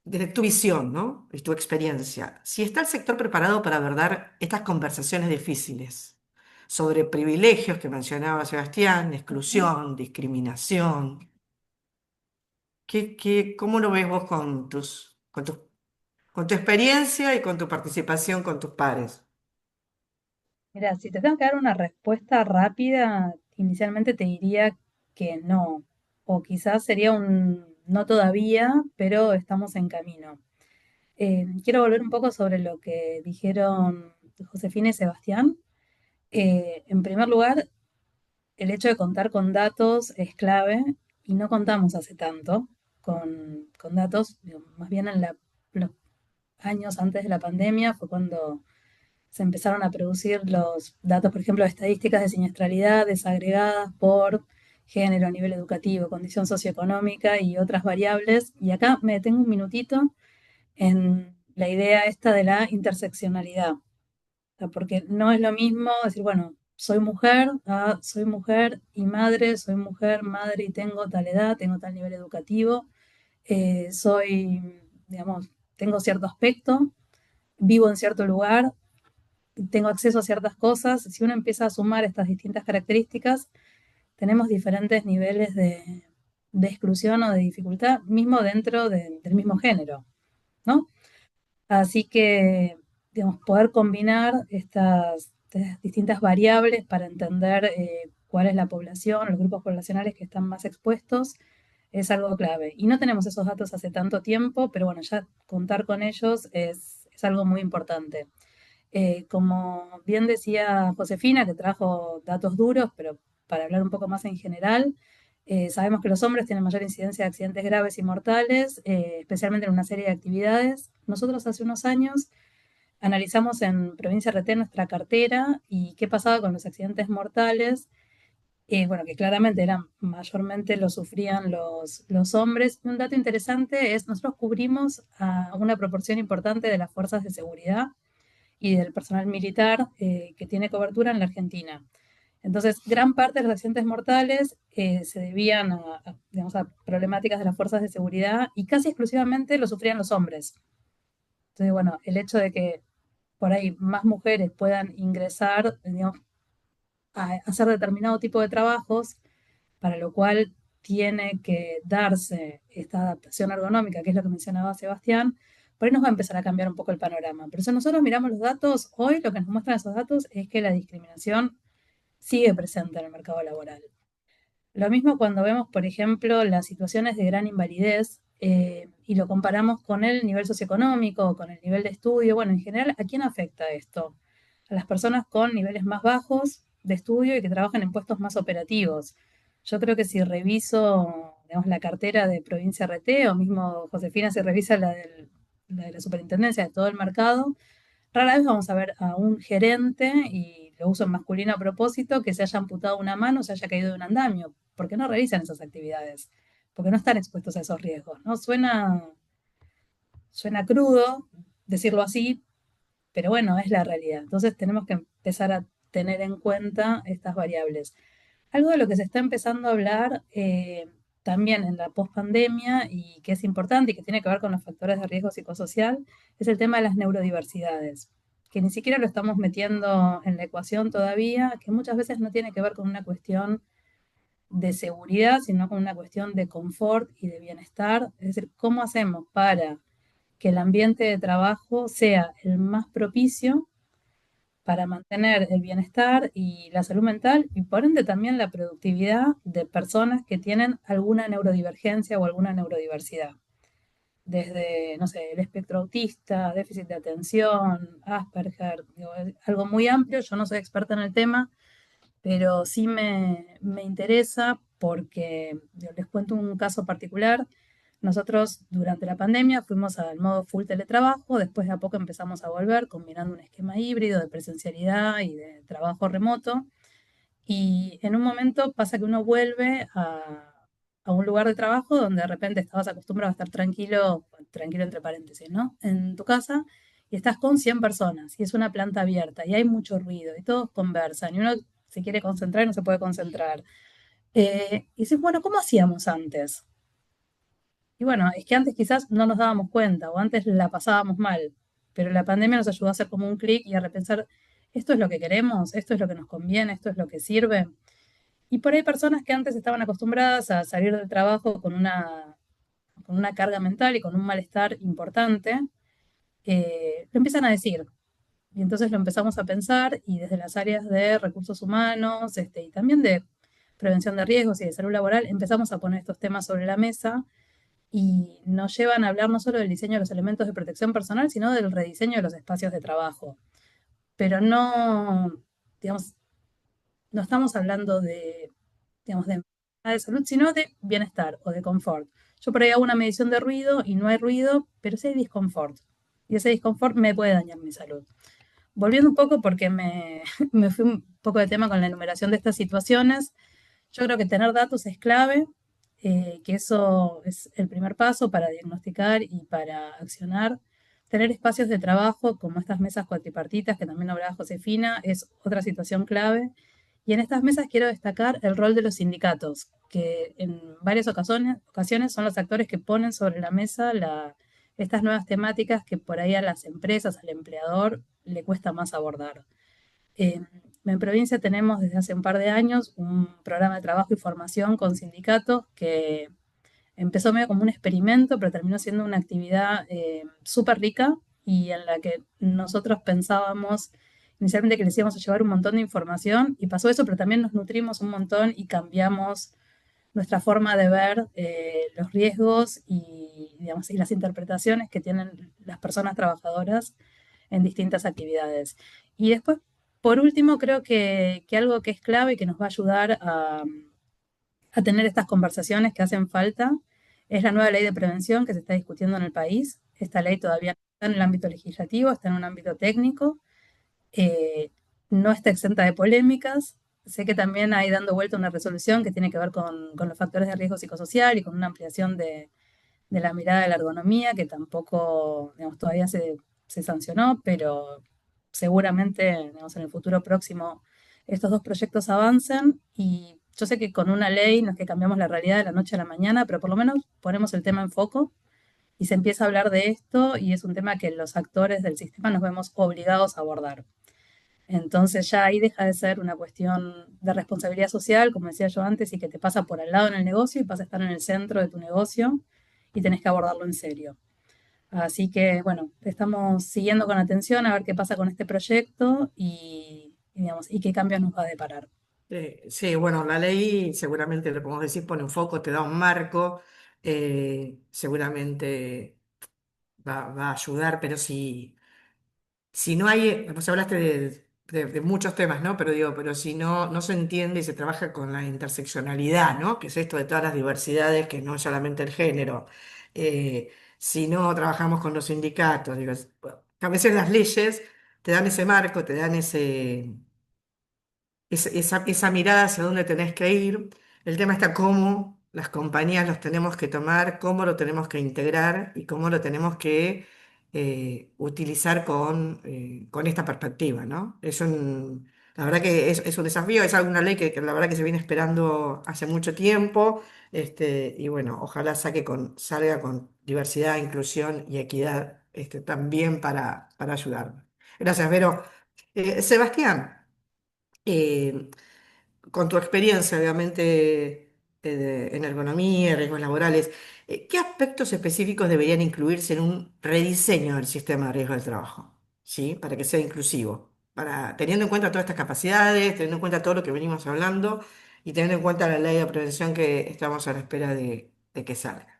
desde tu visión, ¿no? Y tu experiencia, si está el sector preparado para abordar estas conversaciones difíciles sobre privilegios que mencionaba Sebastián, Ujú. exclusión, discriminación. ¿Cómo lo ves vos con tu experiencia y con tu participación con tus pares? Mira, si te tengo que dar una respuesta rápida, inicialmente te diría que no, o quizás sería un no todavía, pero estamos en camino. Quiero volver un poco sobre lo que dijeron Josefina y Sebastián. En primer lugar, el hecho de contar con datos es clave y no contamos hace tanto con datos, digo, más bien en los años antes de la pandemia fue cuando se empezaron a producir los datos, por ejemplo, de estadísticas de siniestralidad desagregadas por género, nivel educativo, condición socioeconómica y otras variables. Y acá me detengo un minutito en la idea esta de la interseccionalidad. O sea, porque no es lo mismo decir, bueno, soy mujer y madre, soy mujer, madre y tengo tal edad, tengo tal nivel educativo, digamos, tengo cierto aspecto, vivo en cierto lugar, tengo acceso a ciertas cosas. Si uno empieza a sumar estas distintas características, tenemos diferentes niveles de exclusión o de dificultad, mismo dentro del mismo género, ¿no? Así que, digamos, poder combinar estas distintas variables para entender cuál es la población, los grupos poblacionales que están más expuestos, es algo clave. Y no tenemos esos datos hace tanto tiempo, pero bueno, ya contar con ellos es algo muy importante. Como bien decía Josefina, que trajo datos duros, pero para hablar un poco más en general, sabemos que los hombres tienen mayor incidencia de accidentes graves y mortales, especialmente en una serie de actividades. Nosotros hace unos años analizamos en Provincia RT nuestra cartera y qué pasaba con los accidentes mortales. Bueno, que claramente eran mayormente lo sufrían los hombres. Y un dato interesante es, nosotros cubrimos a una proporción importante de las fuerzas de seguridad y del personal militar que tiene cobertura en la Argentina. Entonces, gran parte de los accidentes mortales se debían digamos, a problemáticas de las fuerzas de seguridad y casi exclusivamente lo sufrían los hombres. Entonces, bueno, el hecho de que por ahí más mujeres puedan ingresar, digamos, a hacer determinado tipo de trabajos, para lo cual tiene que darse esta adaptación ergonómica, que es lo que mencionaba Sebastián, por ahí nos va a empezar a cambiar un poco el panorama. Pero si nosotros miramos los datos, hoy lo que nos muestran esos datos es que la discriminación sigue presente en el mercado laboral. Lo mismo cuando vemos, por ejemplo, las situaciones de gran invalidez y lo comparamos con el nivel socioeconómico, con el nivel de estudio. Bueno, en general, ¿a quién afecta esto? A las personas con niveles más bajos de estudio y que trabajan en puestos más operativos. Yo creo que si reviso, digamos, la cartera de Provincia RT o mismo Josefina si revisa la de la superintendencia de todo el mercado, rara vez vamos a ver a un gerente, y lo uso en masculino a propósito, que se haya amputado una mano o se haya caído de un andamio, porque no realizan esas actividades, porque no están expuestos a esos riesgos, ¿no? Suena crudo decirlo así, pero bueno, es la realidad. Entonces tenemos que empezar a tener en cuenta estas variables. Algo de lo que se está empezando a hablar también en la pospandemia y que es importante y que tiene que ver con los factores de riesgo psicosocial es el tema de las neurodiversidades, que ni siquiera lo estamos metiendo en la ecuación todavía, que muchas veces no tiene que ver con una cuestión de seguridad, sino con una cuestión de confort y de bienestar. Es decir, ¿cómo hacemos para que el ambiente de trabajo sea el más propicio para mantener el bienestar y la salud mental y por ende también la productividad de personas que tienen alguna neurodivergencia o alguna neurodiversidad? Desde, no sé, el espectro autista, déficit de atención, Asperger, digo, es algo muy amplio. Yo no soy experta en el tema, pero sí me interesa porque les cuento un caso particular. Nosotros durante la pandemia fuimos al modo full teletrabajo, después de a poco empezamos a volver combinando un esquema híbrido de presencialidad y de trabajo remoto. Y en un momento pasa que uno vuelve a un lugar de trabajo donde de repente estabas acostumbrado a estar tranquilo, tranquilo entre paréntesis, ¿no? En tu casa y estás con 100 personas y es una planta abierta y hay mucho ruido y todos conversan y uno se quiere concentrar y no se puede concentrar. Y dices, bueno, ¿cómo hacíamos antes? Y bueno, es que antes quizás no nos dábamos cuenta o antes la pasábamos mal, pero la pandemia nos ayudó a hacer como un clic y a repensar, esto es lo que queremos, esto es lo que nos conviene, esto es lo que sirve. Y por ahí personas que antes estaban acostumbradas a salir del trabajo con una carga mental y con un malestar importante, lo empiezan a decir. Y entonces lo empezamos a pensar y desde las áreas de recursos humanos y también de prevención de riesgos y de salud laboral empezamos a poner estos temas sobre la mesa y nos llevan a hablar no solo del diseño de los elementos de protección personal, sino del rediseño de los espacios de trabajo. Pero no, digamos, no estamos hablando de, digamos, de enfermedad de salud, sino de bienestar o de confort. Yo por ahí hago una medición de ruido y no hay ruido, pero sí hay disconfort. Y ese disconfort me puede dañar mi salud. Volviendo un poco, porque me fui un poco de tema con la enumeración de estas situaciones, yo creo que tener datos es clave, que eso es el primer paso para diagnosticar y para accionar. Tener espacios de trabajo como estas mesas cuatripartitas que también hablaba Josefina es otra situación clave. Y en estas mesas quiero destacar el rol de los sindicatos, que en varias ocasiones son los actores que ponen sobre la mesa estas nuevas temáticas que por ahí a las empresas, al empleador, le cuesta más abordar. Eh, en provincia tenemos desde hace un par de años un programa de trabajo y formación con sindicatos que empezó medio como un experimento, pero terminó siendo una actividad súper rica y en la que nosotros pensábamos inicialmente que les íbamos a llevar un montón de información y pasó eso, pero también nos nutrimos un montón y cambiamos nuestra forma de ver los riesgos y, digamos, y las interpretaciones que tienen las personas trabajadoras en distintas actividades. Y después, por último, creo que algo que es clave y que nos va a ayudar a tener estas conversaciones que hacen falta es la nueva ley de prevención que se está discutiendo en el país. Esta ley todavía no está en el ámbito legislativo, está en un ámbito técnico, eh, no está exenta de polémicas. Sé que también hay dando vuelta una resolución que tiene que ver con los factores de riesgo psicosocial y con una ampliación de la mirada de la ergonomía, que tampoco, digamos, todavía se sancionó, pero seguramente, digamos, en el futuro próximo estos dos proyectos avancen y yo sé que con una ley no es que cambiamos la realidad de la noche a la mañana, pero por lo menos ponemos el tema en foco y se empieza a hablar de esto y es un tema que los actores del sistema nos vemos obligados a abordar. Entonces ya ahí deja de ser una cuestión de responsabilidad social, como decía yo antes, y que te pasa por al lado en el negocio y pasa a estar en el centro de tu negocio y tenés que abordarlo en serio. Así que, bueno, estamos siguiendo con atención a ver qué pasa con este proyecto digamos, y qué cambios nos va a deparar. Sí, bueno, la ley seguramente, lo podemos decir, pone un foco, te da un marco, seguramente va a ayudar, pero si no hay, vos hablaste de muchos temas, ¿no? Pero digo, pero si no se entiende y se trabaja con la interseccionalidad, ¿no? Que es esto de todas las diversidades, que no es solamente el género. Si no trabajamos con los sindicatos, digo, a veces las leyes te dan ese marco, te dan esa mirada hacia dónde tenés que ir. El tema está cómo las compañías los tenemos que tomar, cómo lo tenemos que integrar y cómo lo tenemos que utilizar con esta perspectiva, ¿no? La verdad que es un desafío, es alguna ley que la verdad que se viene esperando hace mucho tiempo, y bueno, ojalá salga con diversidad, inclusión y equidad, también para ayudar. Gracias, Vero. Sebastián. eh, con tu experiencia, obviamente, en ergonomía, riesgos laborales, ¿qué aspectos específicos deberían incluirse en un rediseño del sistema de riesgos del trabajo? ¿Sí? Para que sea inclusivo, teniendo en cuenta todas estas capacidades, teniendo en cuenta todo lo que venimos hablando y teniendo en cuenta la ley de prevención que estamos a la espera de que salga.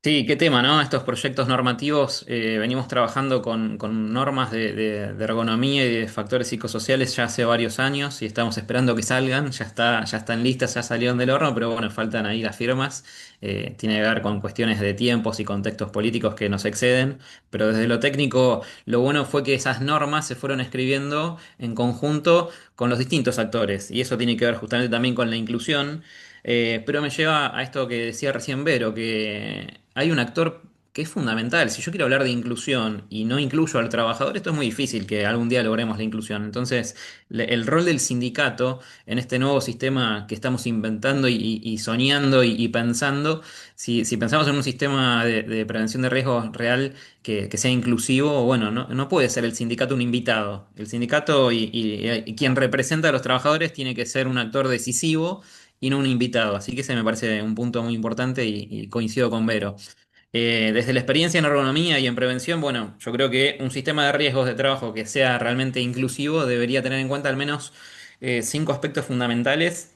Sí, qué tema, ¿no? Estos proyectos normativos, venimos trabajando con normas de ergonomía y de factores psicosociales ya hace varios años y estamos esperando que salgan, ya están listas, ya salieron del horno, pero bueno, faltan ahí las firmas. Tiene que ver con cuestiones de tiempos y contextos políticos que nos exceden, pero desde lo técnico, lo bueno fue que esas normas se fueron escribiendo en conjunto con los distintos actores y eso tiene que ver justamente también con la inclusión. Pero me lleva a esto que decía recién Vero, que hay un actor que es fundamental. Si yo quiero hablar de inclusión y no incluyo al trabajador, esto es muy difícil que algún día logremos la inclusión. Entonces, el rol del sindicato en este nuevo sistema que estamos inventando y soñando y pensando, si pensamos en un sistema de prevención de riesgos real que sea inclusivo, bueno, no puede ser el sindicato un invitado. El sindicato y quien representa a los trabajadores tiene que ser un actor decisivo y no un invitado. Así que ese me parece un punto muy importante y coincido con Vero. Desde la experiencia en ergonomía y en prevención, bueno, yo creo que un sistema de riesgos de trabajo que sea realmente inclusivo debería tener en cuenta al menos cinco aspectos fundamentales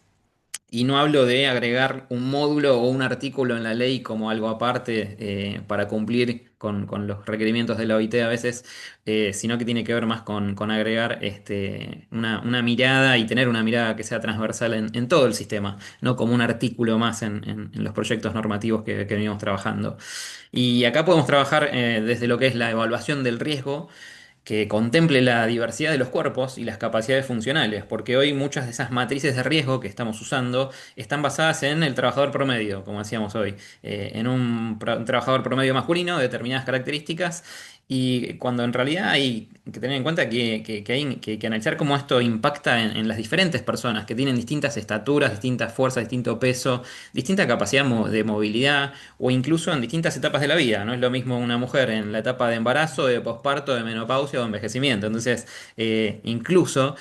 y no hablo de agregar un módulo o un artículo en la ley como algo aparte para cumplir con los requerimientos de la OIT a veces, sino que tiene que ver más con agregar una mirada y tener una mirada que sea transversal en todo el sistema, no como un artículo más en los proyectos normativos que venimos trabajando. Y acá podemos trabajar desde lo que es la evaluación del riesgo que contemple la diversidad de los cuerpos y las capacidades funcionales, porque hoy muchas de esas matrices de riesgo que estamos usando están basadas en el trabajador promedio, como decíamos hoy, en un trabajador promedio masculino de determinadas características, y cuando en realidad hay que tener en cuenta que hay que analizar cómo esto impacta en las diferentes personas que tienen distintas estaturas, distintas fuerzas, distinto peso, distinta capacidad de movilidad o incluso en distintas etapas de la vida. No es lo mismo una mujer en la etapa de embarazo, de posparto, de menopausia o de envejecimiento. Entonces, incluso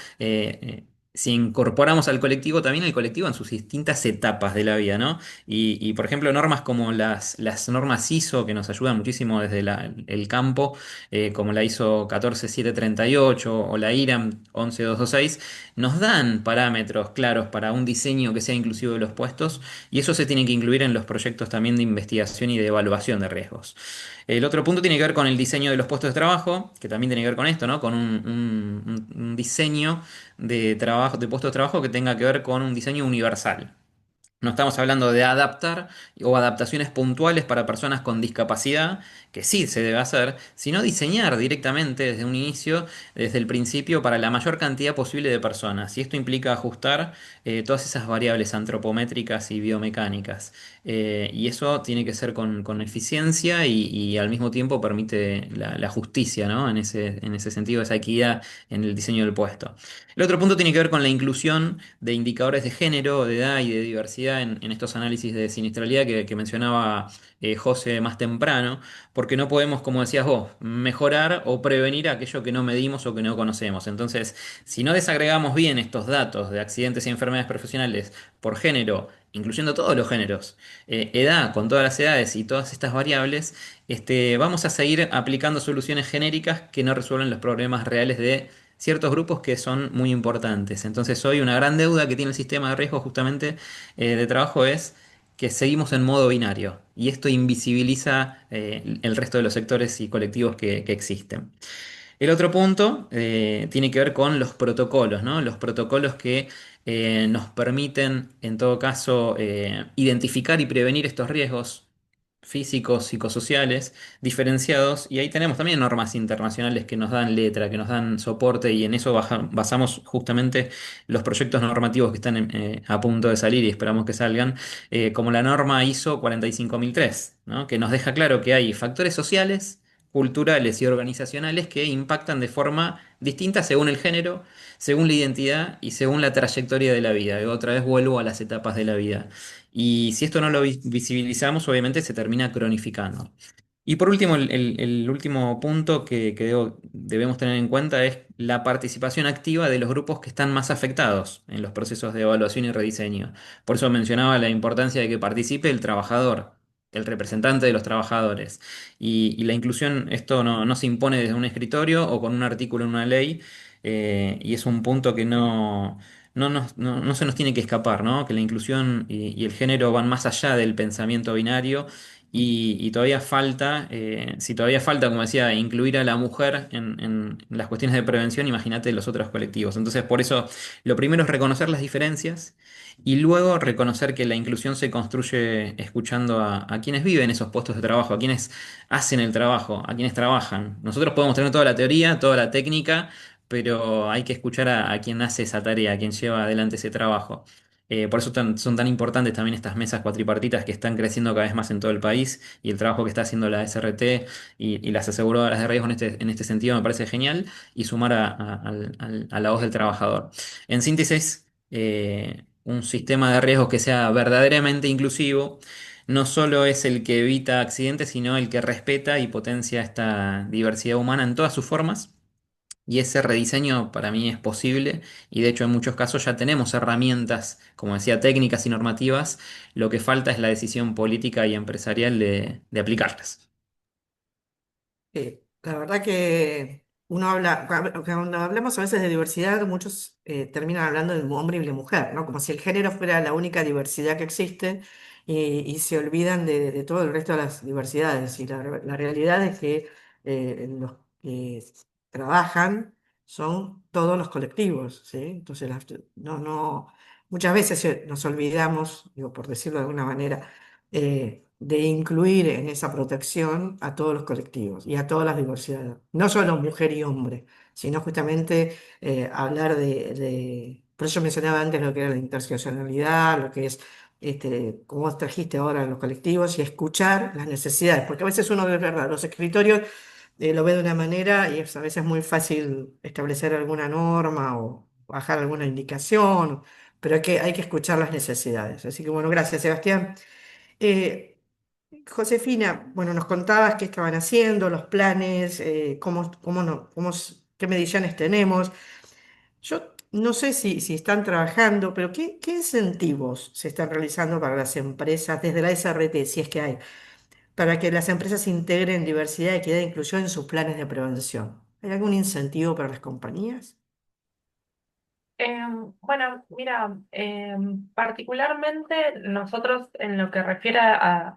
si incorporamos al colectivo, también el colectivo en sus distintas etapas de la vida, ¿no? Por ejemplo, normas como las normas ISO, que nos ayudan muchísimo desde el campo, como la ISO 14738 o la IRAM 11226, nos dan parámetros claros para un diseño que sea inclusivo de los puestos y eso se tiene que incluir en los proyectos también de investigación y de evaluación de riesgos. El otro punto tiene que ver con el diseño de los puestos de trabajo, que también tiene que ver con esto, ¿no? Con un diseño de trabajo, de puestos de trabajo que tenga que ver con un diseño universal. No estamos hablando de adaptar o adaptaciones puntuales para personas con discapacidad, que sí se debe hacer, sino diseñar directamente desde un inicio, desde el principio, para la mayor cantidad posible de personas. Y esto implica ajustar todas esas variables antropométricas y biomecánicas. Y eso tiene que ser con eficiencia y al mismo tiempo permite la justicia, ¿no? En ese sentido, esa equidad en el diseño del puesto. El otro punto tiene que ver con la inclusión de indicadores de género, de edad y de diversidad en estos análisis de siniestralidad que mencionaba José más temprano, porque no podemos, como decías vos, mejorar o prevenir aquello que no medimos o que no conocemos. Entonces, si no desagregamos bien estos datos de accidentes y enfermedades profesionales por género, incluyendo todos los géneros, edad con todas las edades y todas estas variables, vamos a seguir aplicando soluciones genéricas que no resuelven los problemas reales de ciertos grupos que son muy importantes. Entonces hoy una gran deuda que tiene el sistema de riesgo justamente de trabajo es que seguimos en modo binario y esto invisibiliza el resto de los sectores y colectivos que existen. El otro punto tiene que ver con los protocolos, ¿no? Los protocolos que nos permiten, en todo caso, identificar y prevenir estos riesgos físicos, psicosociales, diferenciados. Y ahí tenemos también normas internacionales que nos dan letra, que nos dan soporte, y en eso basamos justamente los proyectos normativos que están a punto de salir y esperamos que salgan, como la norma ISO 45003, ¿no? Que nos deja claro que hay factores sociales, culturales y organizacionales que impactan de forma distinta según el género, según la identidad y según la trayectoria de la vida. Y otra vez vuelvo a las etapas de la vida. Y si esto no lo visibilizamos, obviamente se termina cronificando. Y por último, el último punto que debemos tener en cuenta es la participación activa de los grupos que están más afectados en los procesos de evaluación y rediseño. Por eso mencionaba la importancia de que participe el trabajador, el representante de los trabajadores. Y la inclusión, esto no se impone desde un escritorio o con un artículo en una ley, y es un punto que no se nos tiene que escapar, ¿no? Que la inclusión y el género van más allá del pensamiento binario y todavía falta, si todavía falta, como decía, incluir a la mujer en las cuestiones de prevención, imagínate los otros colectivos. Entonces, por eso, lo primero es reconocer las diferencias y luego reconocer que la inclusión se construye escuchando a quienes viven esos puestos de trabajo, a quienes hacen el trabajo, a quienes trabajan. Nosotros podemos tener toda la teoría, toda la técnica, pero hay que escuchar a quien hace esa tarea, a quien lleva adelante ese trabajo. Por eso son tan importantes también estas mesas cuatripartitas que están creciendo cada vez más en todo el país, y el trabajo que está haciendo la SRT y las aseguradoras de riesgo en este sentido me parece genial, y sumar a la voz del trabajador. En síntesis, un sistema de riesgos que sea verdaderamente inclusivo no solo es el que evita accidentes, sino el que respeta y potencia esta diversidad humana en todas sus formas, y ese rediseño para mí es posible, y de hecho en muchos casos ya tenemos herramientas, como decía, técnicas y normativas. Lo que falta es la decisión política y empresarial de aplicarlas. La verdad que uno habla, cuando hablamos a veces de diversidad, muchos terminan hablando de hombre y de mujer, ¿no? Como si el género fuera la única diversidad que existe y se olvidan de todo el resto de las diversidades. Y la realidad es que los que trabajan son todos los colectivos, ¿sí? Entonces, muchas veces nos olvidamos, digo, por decirlo de alguna manera, de incluir en esa protección a todos los colectivos y a todas las diversidades, no solo mujer y hombre, sino justamente hablar por eso mencionaba antes lo que era la interseccionalidad, lo que es, como vos trajiste ahora los colectivos, y escuchar las necesidades, porque a veces uno de verdad, los escritorios lo ve de una manera y es a veces muy fácil establecer alguna norma o bajar alguna indicación, pero hay que escuchar las necesidades. Así que bueno, gracias, Sebastián. Eh, Josefina, bueno, nos contabas qué estaban haciendo, los planes, qué mediciones tenemos. Yo no sé si están trabajando, pero ¿qué incentivos se están realizando para las empresas desde la SRT, si es que hay, para que las empresas integren diversidad, equidad e inclusión en sus planes de prevención? ¿Hay algún incentivo para las compañías? Bueno, mira, particularmente nosotros en lo que refiere a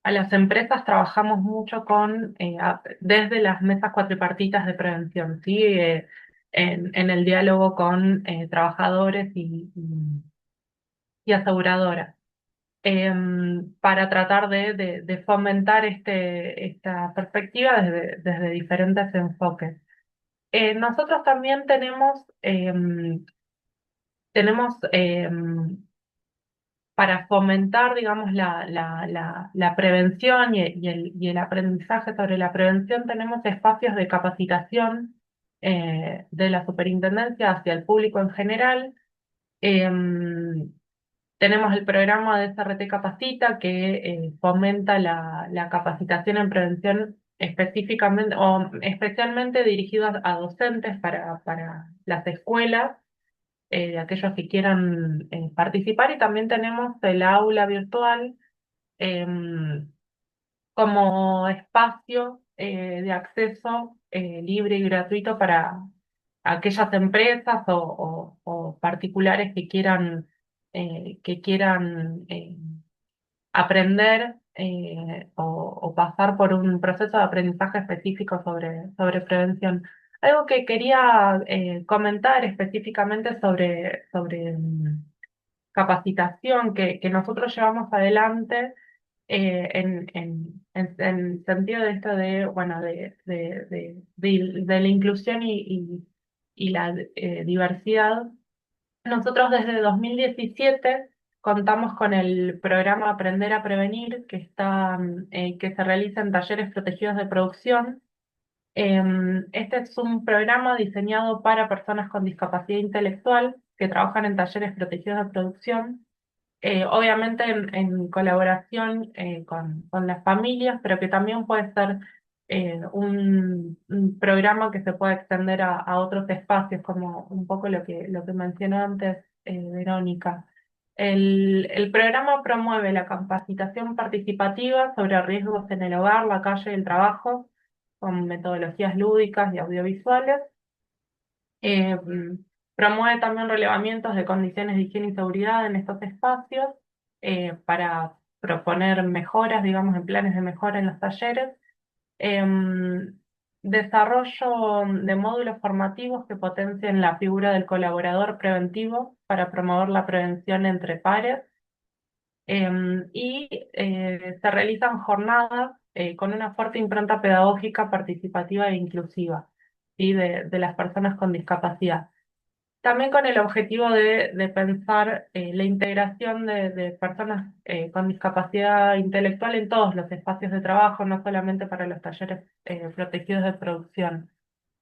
las empresas trabajamos mucho desde las mesas cuatripartitas de prevención, ¿sí? En el diálogo con trabajadores y aseguradoras, para tratar de fomentar esta perspectiva desde diferentes enfoques. Nosotros también tenemos para fomentar, digamos, la prevención y el aprendizaje sobre la prevención, tenemos espacios de capacitación de la superintendencia hacia el público en general. Em, Tenemos el programa de SRT Capacita, que fomenta la capacitación en prevención específicamente o especialmente dirigido a docentes para las escuelas, de aquellos que quieran participar. Y también tenemos el aula virtual em, como espacio de acceso libre y gratuito para aquellas empresas o particulares que quieran aprender o pasar por un proceso de aprendizaje específico sobre prevención. Algo que quería comentar específicamente sobre capacitación que nosotros llevamos adelante en sentido de esto de, bueno, de la inclusión y la diversidad. Nosotros desde 2017 contamos con el programa Aprender a Prevenir, que se realiza en talleres protegidos de producción. Este es un programa diseñado para personas con discapacidad intelectual que trabajan en talleres protegidos de producción, obviamente en colaboración con las familias, pero que también puede ser un programa que se puede extender a otros espacios, como un poco lo que mencionó antes Verónica. El programa promueve la capacitación participativa sobre riesgos en el hogar, la calle y el trabajo, con metodologías lúdicas y audiovisuales. Promueve también relevamientos de condiciones de higiene y seguridad en estos espacios para proponer mejoras, digamos, en planes de mejora en los talleres. Em, Desarrollo de módulos formativos que potencien la figura del colaborador preventivo para promover la prevención entre pares. Se realizan jornadas con una fuerte impronta pedagógica, participativa e inclusiva, ¿sí? De las personas con discapacidad. También con el objetivo de pensar la integración de personas con discapacidad intelectual en todos los espacios de trabajo, no solamente para los talleres protegidos de producción.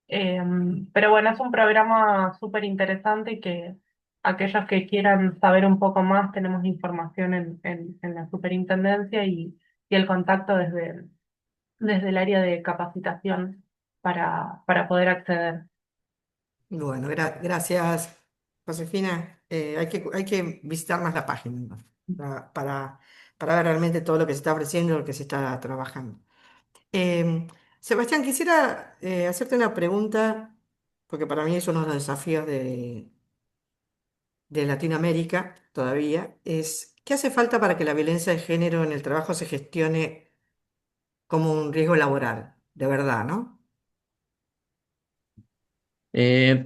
Pero bueno, es un programa súper interesante y que aquellos que quieran saber un poco más, tenemos información en la superintendencia y el contacto desde el área de capacitación para poder acceder. Bueno, gracias, Josefina. Hay que visitar más la página, ¿no? para ver realmente todo lo que se está ofreciendo, lo que se está trabajando. Em, Sebastián, quisiera hacerte una pregunta, porque para mí es uno de los desafíos de Latinoamérica todavía, es ¿qué hace falta para que la violencia de género en el trabajo se gestione como un riesgo laboral? De verdad, ¿no?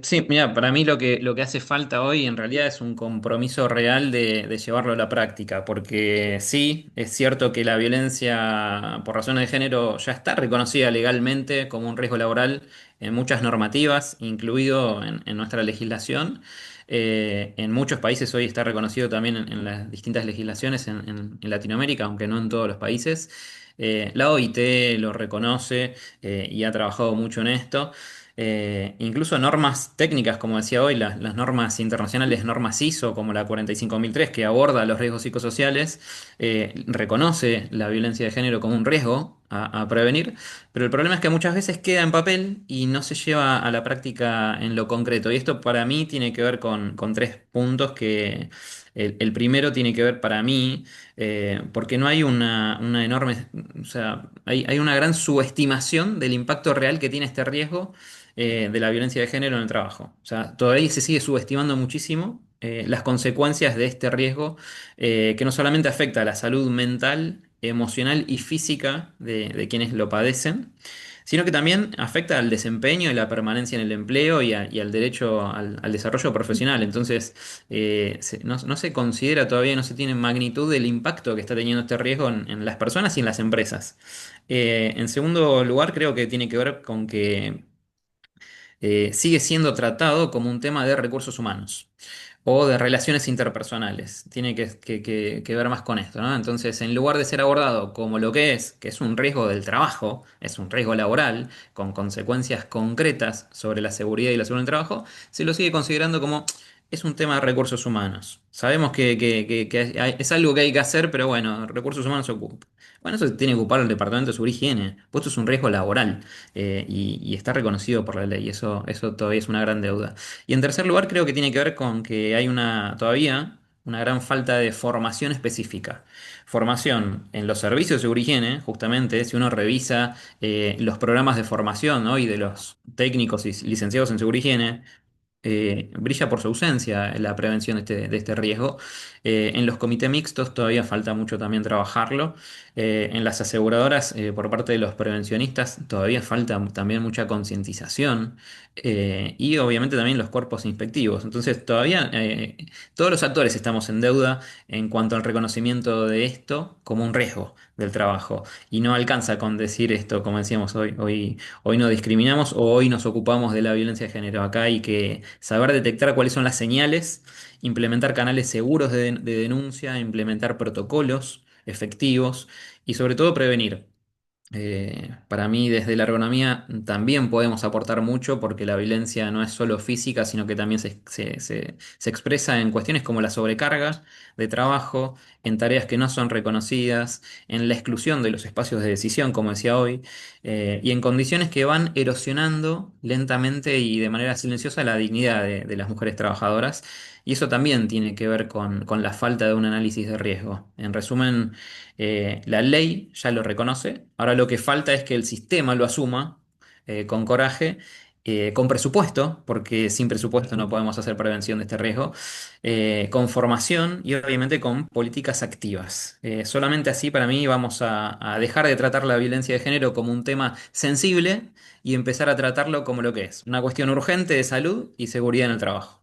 Sí, mira, para mí lo que hace falta hoy en realidad es un compromiso real de llevarlo a la práctica, porque sí, es cierto que la violencia por razones de género ya está reconocida legalmente como un riesgo laboral en muchas normativas, incluido en nuestra legislación. En muchos países hoy está reconocido también en las distintas legislaciones en Latinoamérica, aunque no en todos los países. La OIT lo reconoce y ha trabajado mucho en esto. Incluso normas técnicas, como decía hoy, las normas internacionales, normas ISO, como la 45003, que aborda los riesgos psicosociales, reconoce la violencia de género como un riesgo a prevenir, pero el problema es que muchas veces queda en papel y no se lleva a la práctica en lo concreto. Y esto para mí tiene que ver con tres puntos que... El primero tiene que ver para mí, porque no hay una enorme, o sea, hay una gran subestimación del impacto real que tiene este riesgo de la violencia de género en el trabajo. O sea, todavía se sigue subestimando muchísimo las consecuencias de este riesgo, que no solamente afecta a la salud mental, emocional y física de quienes lo padecen, sino que también afecta al desempeño y la permanencia en el empleo y al derecho al desarrollo profesional. Entonces, no se considera todavía, no se tiene magnitud del impacto que está teniendo este riesgo en las personas y en las empresas. En segundo lugar, creo que tiene que ver con que sigue siendo tratado como un tema de recursos humanos o de relaciones interpersonales. Tiene que ver más con esto, ¿no? Entonces, en lugar de ser abordado como lo que es un riesgo del trabajo, es un riesgo laboral, con consecuencias concretas sobre la seguridad y la salud en el trabajo, se lo sigue considerando como es un tema de recursos humanos. Sabemos que es algo que hay que hacer, pero bueno, recursos humanos se ocupa. Bueno, eso tiene que ocupar el Departamento de Seguridad y Higiene. Pues esto es un riesgo laboral y está reconocido por la ley. Eso todavía es una gran deuda. Y en tercer lugar, creo que tiene que ver con que hay todavía una gran falta de formación específica. Formación en los servicios de seguridad y higiene, justamente, si uno revisa los programas de formación, ¿no? Y de los técnicos y licenciados en seguridad y higiene, brilla por su ausencia la prevención de este riesgo. En los comités mixtos todavía falta mucho también trabajarlo. En las aseguradoras, por parte de los prevencionistas, todavía falta también mucha concientización. Y obviamente también los cuerpos inspectivos. Entonces, todavía todos los actores estamos en deuda en cuanto al reconocimiento de esto como un riesgo del trabajo. Y no alcanza con decir esto, como decíamos hoy no discriminamos o hoy nos ocupamos de la violencia de género. Acá hay que saber detectar cuáles son las señales, implementar canales seguros de denuncia, implementar protocolos efectivos y sobre todo prevenir. Para mí, desde la ergonomía también podemos aportar mucho porque la violencia no es solo física, sino que también se expresa en cuestiones como la sobrecarga de trabajo, en tareas que no son reconocidas, en la exclusión de los espacios de decisión, como decía hoy, y en condiciones que van erosionando lentamente y de manera silenciosa la dignidad de las mujeres trabajadoras. Y eso también tiene que ver con la falta de un análisis de riesgo. En resumen, la ley ya lo reconoce, ahora lo que falta es que el sistema lo asuma con coraje, con presupuesto, porque sin presupuesto no podemos hacer prevención de este riesgo, con formación y obviamente con políticas activas. Solamente así para mí vamos a dejar de tratar la violencia de género como un tema sensible y empezar a tratarlo como lo que es, una cuestión urgente de salud y seguridad en el trabajo.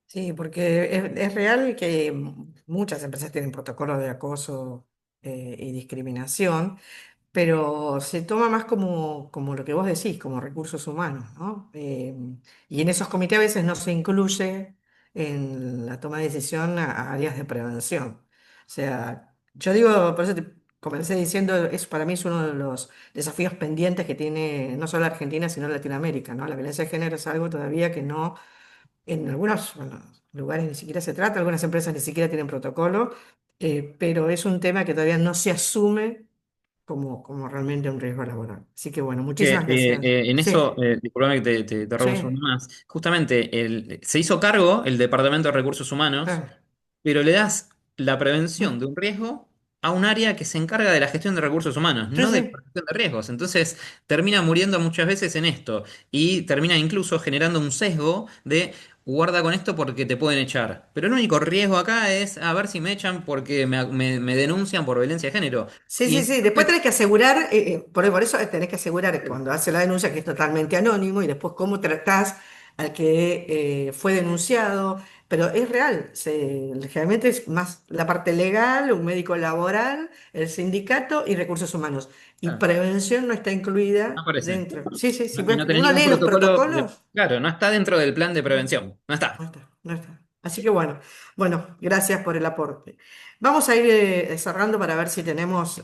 Sí, porque es real que muchas empresas tienen protocolos de acoso y discriminación, pero se toma más como lo que vos decís, como recursos humanos, ¿no? Y en esos comités a veces no se incluye en la toma de decisión a áreas de prevención. O sea, yo digo, por eso te comencé diciendo, eso para mí es uno de los desafíos pendientes que tiene no solo Argentina, sino Latinoamérica, ¿no? La violencia de género es algo todavía que no, en algunos, bueno, lugares ni siquiera se trata, algunas empresas ni siquiera tienen protocolo, pero es un tema que todavía no se asume como realmente un riesgo laboral. Así que bueno, Que, muchísimas gracias. en Sí, eso, disculpame que te robo un sí, segundo más. Justamente se hizo cargo el Departamento de Recursos Humanos, claro. pero le das la prevención Mm. de un riesgo a un área que se encarga de la gestión de recursos humanos, Sí, no de la sí. prevención de riesgos. Entonces termina muriendo muchas veces en esto y termina incluso generando un sesgo de guarda con esto porque te pueden echar. Pero el único riesgo acá es a ver si me echan porque me denuncian por violencia de género. Sí, Y sí, sí. Después entonces, tenés que asegurar, por eso tenés que asegurar cuando hace la denuncia que es totalmente anónimo y después cómo tratás al que fue denunciado. Pero es real, generalmente es más la parte legal, un médico laboral, el sindicato y recursos humanos. Y claro, prevención no está no incluida aparece. dentro. Sí, sí, sí. Y no tenés Uno ningún lee los protocolo protocolos. claro, no está dentro del plan de prevención. No No está. está, no está. Así que bueno, gracias por el aporte. Vamos a ir cerrando para ver si tenemos,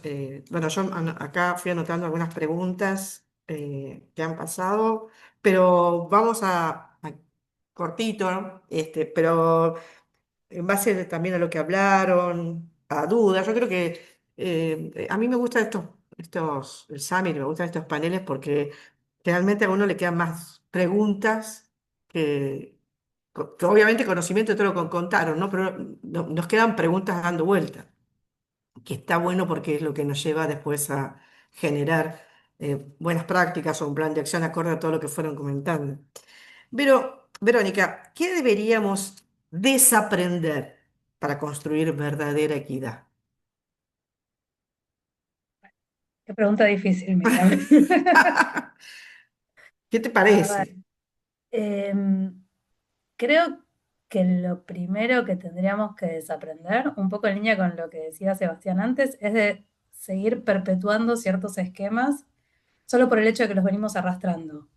bueno, yo acá fui anotando algunas preguntas que han pasado, pero vamos a cortito, ¿no? Pero en base también a lo que hablaron, a dudas, yo creo que a mí me gustan el summit, me gustan estos paneles porque realmente a uno le quedan más preguntas que obviamente conocimiento de todo lo que contaron, ¿no? Pero nos quedan preguntas dando vuelta, que está bueno porque es lo que nos lleva después a generar buenas prácticas o un plan de acción acorde a todo lo que fueron comentando. Pero, Verónica, ¿qué deberíamos desaprender para construir verdadera equidad? Qué pregunta difícil, mira. ¿Qué te A ver, parece? em, creo que lo primero que tendríamos que desaprender, un poco en línea con lo que decía Sebastián antes, es de seguir perpetuando ciertos esquemas solo por el hecho de que los venimos arrastrando.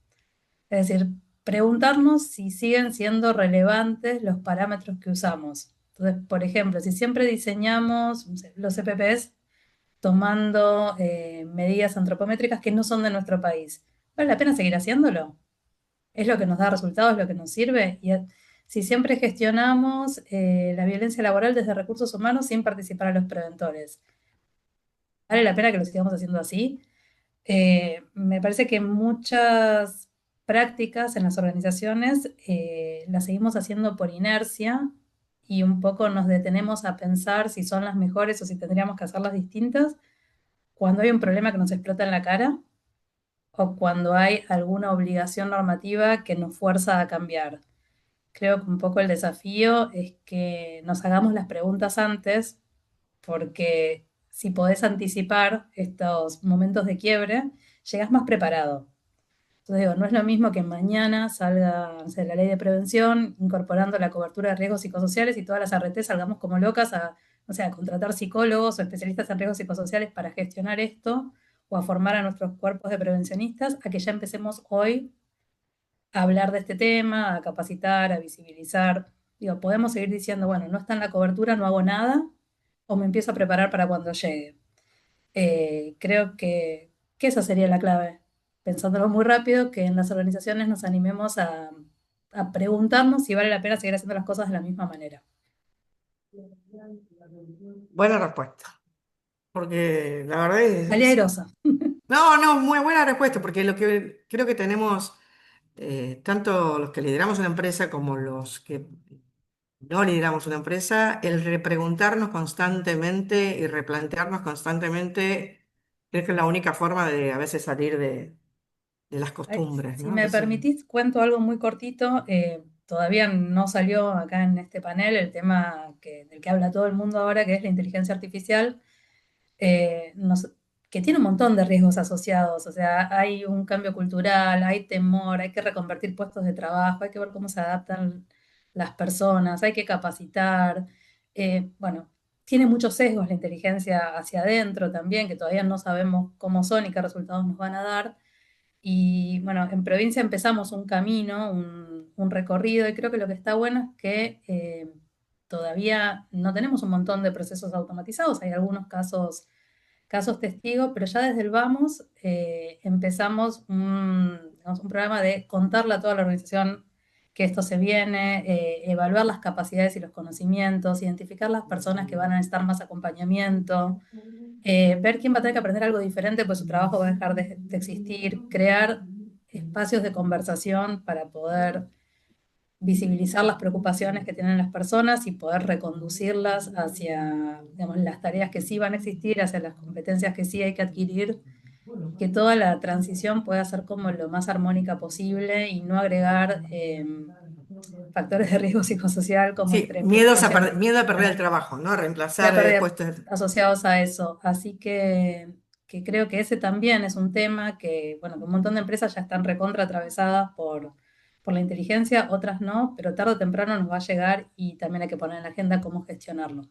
Es decir, preguntarnos si siguen siendo relevantes los parámetros que usamos. Entonces, por ejemplo, si siempre diseñamos no sé, los EPPs tomando medidas antropométricas que no son de nuestro país, ¿vale la pena seguir haciéndolo? ¿Es lo que nos da resultados, es lo que nos sirve? Si siempre gestionamos la violencia laboral desde recursos humanos sin participar a los preventores, ¿vale la pena que lo sigamos haciendo así? Me parece que muchas prácticas en las organizaciones las seguimos haciendo por inercia y un poco nos detenemos a pensar si son las mejores o si tendríamos que hacerlas distintas cuando hay un problema que nos explota en la cara o cuando hay alguna obligación normativa que nos fuerza a cambiar. Creo que un poco el desafío es que nos hagamos las preguntas antes, porque si podés anticipar estos momentos de quiebre, llegás más preparado. Entonces digo, no es lo mismo que mañana salga, no sé, la ley de prevención, incorporando la cobertura de riesgos psicosociales y todas las ART salgamos como locas a, o sea, a contratar psicólogos o especialistas en riesgos psicosociales para gestionar esto o a formar a nuestros cuerpos de prevencionistas, a que ya empecemos hoy a hablar de este tema, a capacitar, a visibilizar. Digo, podemos seguir diciendo, bueno, no está en la cobertura, no hago nada, o me empiezo a preparar para cuando llegue. Creo que esa sería la clave, pensándolo muy rápido, que en las organizaciones nos animemos a preguntarnos si vale la pena seguir haciendo las cosas de la misma manera. Buena respuesta, porque la verdad Salí es... airosa. No, no, muy buena respuesta, porque lo que creo que tenemos, tanto los que lideramos una empresa como los que no lideramos una empresa, el repreguntarnos constantemente y replantearnos constantemente, creo que es la única forma de a veces salir de las Ay, costumbres, si ¿no? me permitís, cuento algo muy cortito. Todavía no salió acá en este panel el tema del que habla todo el mundo ahora, que es la inteligencia artificial. Que tiene un montón de riesgos asociados, o sea, hay un cambio cultural, hay temor, hay que reconvertir puestos de trabajo, hay que ver cómo se adaptan las personas, hay que capacitar. Bueno, tiene muchos sesgos la inteligencia hacia adentro también, que todavía no sabemos cómo son y qué resultados nos van a dar. Y bueno, en provincia empezamos un camino, un recorrido, y creo que lo que está bueno es que todavía no tenemos un montón de procesos automatizados, hay algunos casos testigos, pero ya desde el Vamos empezamos digamos, un programa de contarle a toda la organización que esto se viene, evaluar las capacidades y los conocimientos, identificar las personas que van a necesitar más acompañamiento, ver quién va a tener que aprender algo diferente, pues su trabajo va a dejar de existir, crear espacios de conversación para poder visibilizar las preocupaciones que tienen las personas y poder reconducirlas hacia, digamos, las tareas que sí van a existir, hacia las competencias que sí hay que adquirir, que toda la transición pueda ser como lo más armónica posible y no agregar factores de riesgo psicosocial como Sí, estrés, preocupación, miedo a perder el bueno, trabajo, ¿no? la Reemplazar pérdida puestos. asociados a eso. Así que creo que ese también es un tema que, bueno, que un montón de empresas ya están recontra atravesadas por la inteligencia, otras no, pero tarde o temprano nos va a llegar y también hay que poner en la agenda cómo gestionarlo.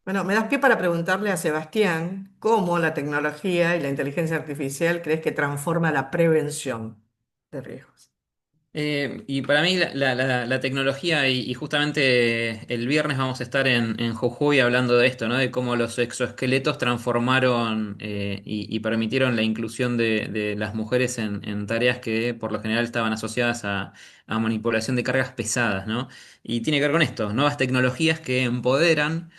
Bueno, me das pie para preguntarle a Sebastián cómo la tecnología y la inteligencia artificial crees que transforma la prevención de riesgos. Y para mí la tecnología y justamente el viernes vamos a estar en Jujuy hablando de esto, ¿no? De cómo los exoesqueletos transformaron y permitieron la inclusión de las mujeres en tareas que por lo general estaban asociadas a manipulación de cargas pesadas, ¿no? Y tiene que ver con esto, nuevas tecnologías que empoderan.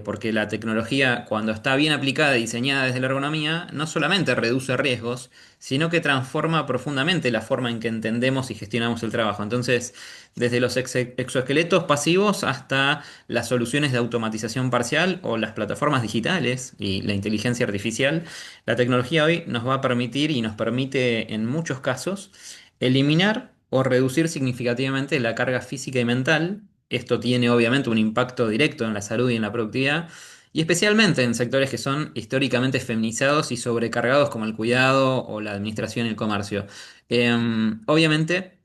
Porque la tecnología, cuando está bien aplicada y diseñada desde la ergonomía, no solamente reduce riesgos, sino que transforma profundamente la forma en que entendemos y gestionamos el trabajo. Entonces, desde los exoesqueletos pasivos hasta las soluciones de automatización parcial o las plataformas digitales y la inteligencia artificial, la tecnología hoy nos va a permitir y nos permite en muchos casos eliminar o reducir significativamente la carga física y mental. Esto tiene obviamente un impacto directo en la salud y en la productividad, y especialmente en sectores que son históricamente feminizados y sobrecargados como el cuidado o la administración y el comercio. Obviamente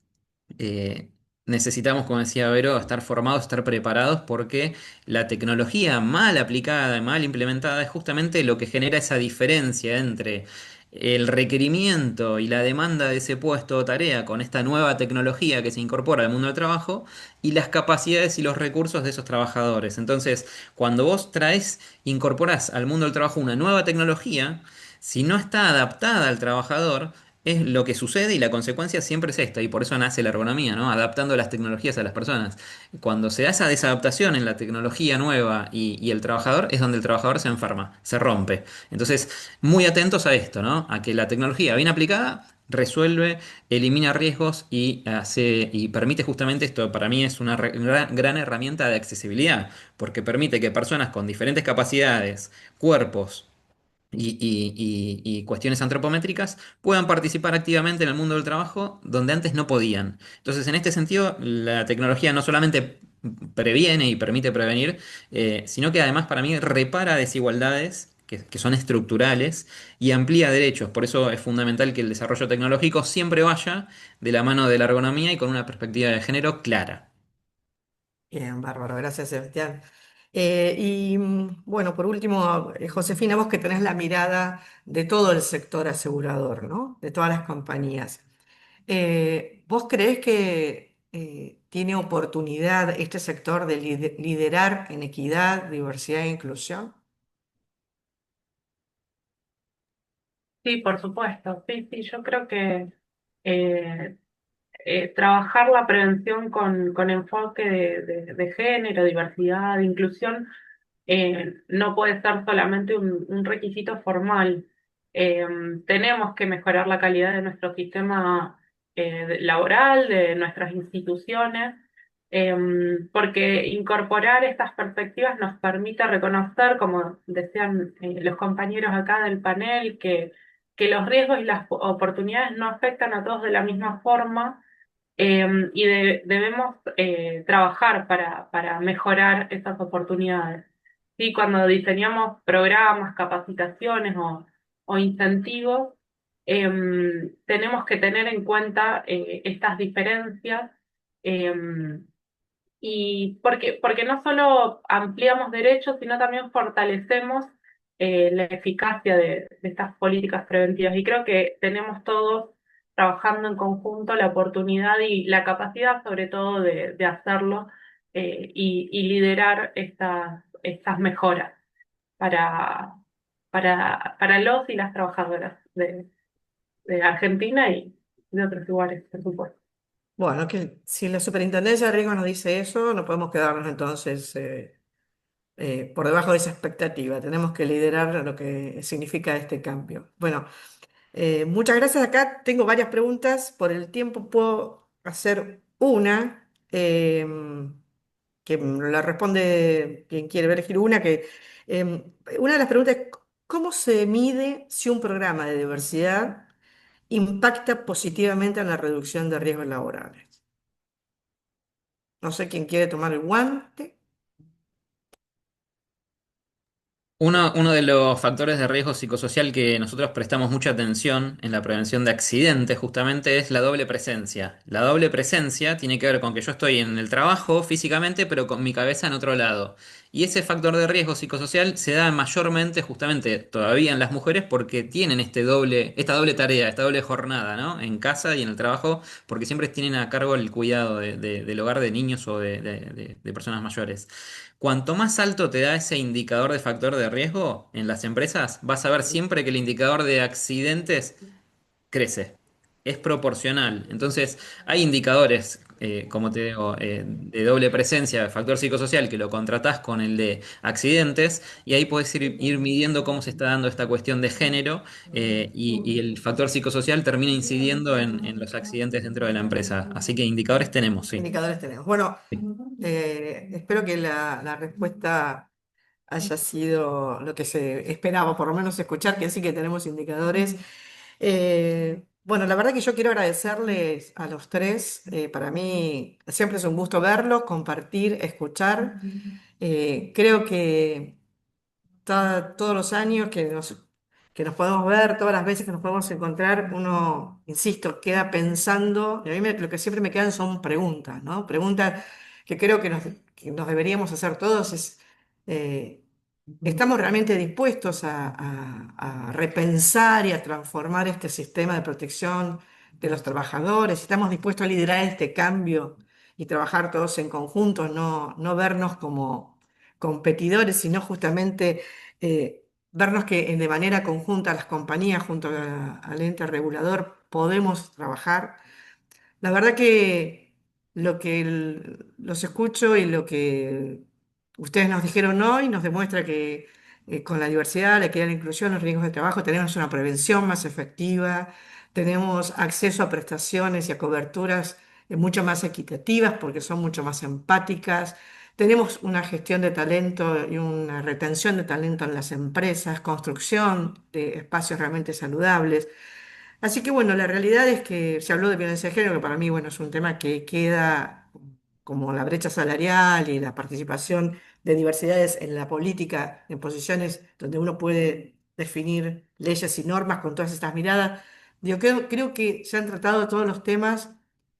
eh, necesitamos, como decía Vero, estar formados, estar preparados porque la tecnología mal aplicada, mal implementada es justamente lo que genera esa diferencia entre el requerimiento y la demanda de ese puesto o tarea con esta nueva tecnología que se incorpora al mundo del trabajo y las capacidades y los recursos de esos trabajadores. Entonces, cuando vos incorporás al mundo del trabajo una nueva tecnología, si no está adaptada al trabajador, es lo que sucede y la consecuencia siempre es esta, y por eso nace la ergonomía, ¿no? Adaptando las tecnologías a las personas. Cuando se da esa desadaptación en la tecnología nueva y el trabajador, es donde el trabajador se enferma, se rompe. Entonces, muy atentos a esto, ¿no? A que la tecnología bien aplicada resuelve, elimina riesgos y hace y permite justamente esto. Para mí es una gran herramienta de accesibilidad, porque permite que personas con diferentes capacidades, cuerpos, y cuestiones antropométricas puedan participar activamente en el mundo del trabajo donde antes no podían. Entonces, en este sentido, la tecnología no solamente previene y permite prevenir, sino que además para mí repara desigualdades que son estructurales y amplía derechos. Por eso es fundamental que el desarrollo tecnológico siempre vaya de la mano de la ergonomía y con una perspectiva de género clara. Bien, bárbaro, gracias, Sebastián. Bueno, por último, Josefina, vos que tenés la mirada de todo el sector asegurador, ¿no? De todas las compañías. ¿Vos creés que tiene oportunidad este sector de liderar en equidad, diversidad e inclusión? Sí, por supuesto. Sí, sí, yo creo que eh, trabajar la prevención con enfoque de género, diversidad, de inclusión, no puede ser solamente un requisito formal. Eh, Tenemos que mejorar la calidad de nuestro sistema laboral, de nuestras instituciones, porque incorporar estas perspectivas nos permite reconocer, como decían los compañeros acá del panel, que los riesgos y las oportunidades no afectan a todos de la misma forma. Y debemos trabajar para mejorar esas oportunidades. Sí, cuando diseñamos programas, capacitaciones o incentivos, tenemos que tener en cuenta estas diferencias, em, y porque no solo ampliamos derechos, sino también fortalecemos la eficacia de estas políticas preventivas. Y creo que tenemos todos trabajando en conjunto la oportunidad y la capacidad, sobre todo, de hacerlo, y liderar estas mejoras para, para los y las trabajadoras de Argentina y de otros lugares, por supuesto. Bueno, que si la Superintendencia de Riesgos nos dice eso, no podemos quedarnos entonces por debajo de esa expectativa. Tenemos que liderar lo que significa este cambio. Bueno, muchas gracias. Acá tengo varias preguntas. Por el tiempo puedo hacer una que la responde quien quiere elegir una. Una de las preguntas es, ¿cómo se mide si un programa de diversidad impacta positivamente en la reducción de riesgos laborales? No sé quién quiere tomar el guante. Uno de los factores de riesgo psicosocial que nosotros prestamos mucha atención en la prevención de accidentes justamente es la doble presencia. La doble presencia tiene que ver con que yo estoy en el trabajo físicamente, pero con mi cabeza en otro lado. Y ese factor de riesgo psicosocial se da mayormente justamente todavía en las mujeres porque tienen esta doble tarea, esta doble jornada, ¿no? En casa y en el trabajo, porque siempre tienen a cargo el cuidado del hogar de niños o de personas mayores. Cuanto más alto te da ese indicador de factor de riesgo en las empresas, vas a ver siempre que el indicador de accidentes crece. Es proporcional. Entonces, hay indicadores, como te digo, de doble presencia, de factor psicosocial, que lo contratás con el de accidentes, y ahí podés ir midiendo cómo se está dando esta cuestión de género, y el factor psicosocial termina incidiendo en los accidentes dentro de la empresa. Así que indicadores tenemos, sí. Indicadores tenemos. Bueno, Sí. espero que la respuesta haya sido lo que se esperaba, por lo menos escuchar que sí que tenemos indicadores. Bueno, la verdad que yo quiero agradecerles a los tres. Para mí siempre es un gusto verlos, compartir, escuchar. Creo que todos los años que nos podemos ver, todas las veces que nos podemos encontrar, uno, insisto, queda pensando, y a mí lo que siempre me quedan son preguntas, ¿no? Preguntas que creo que nos deberíamos hacer todos es, eh, ¿estamos realmente dispuestos a repensar y a transformar este sistema de protección de los trabajadores? ¿Estamos dispuestos a liderar este cambio y trabajar todos en conjunto, no vernos como competidores, sino justamente vernos que de manera conjunta las compañías junto al ente regulador podemos trabajar? La verdad que lo que los escucho y lo que ustedes nos dijeron hoy nos demuestra que con la diversidad, la equidad y la inclusión, los riesgos de trabajo, tenemos una prevención más efectiva, tenemos acceso a prestaciones y a coberturas mucho más equitativas porque son mucho más empáticas, Tenemos una gestión de talento y una retención de talento en las empresas, construcción de espacios realmente saludables. Así que bueno, la realidad es que se habló de violencia de género, que para mí, bueno, es un tema que queda como la brecha salarial y la participación de diversidades en la política, en posiciones donde uno puede definir leyes y normas con todas estas miradas. Yo creo que se han tratado todos los temas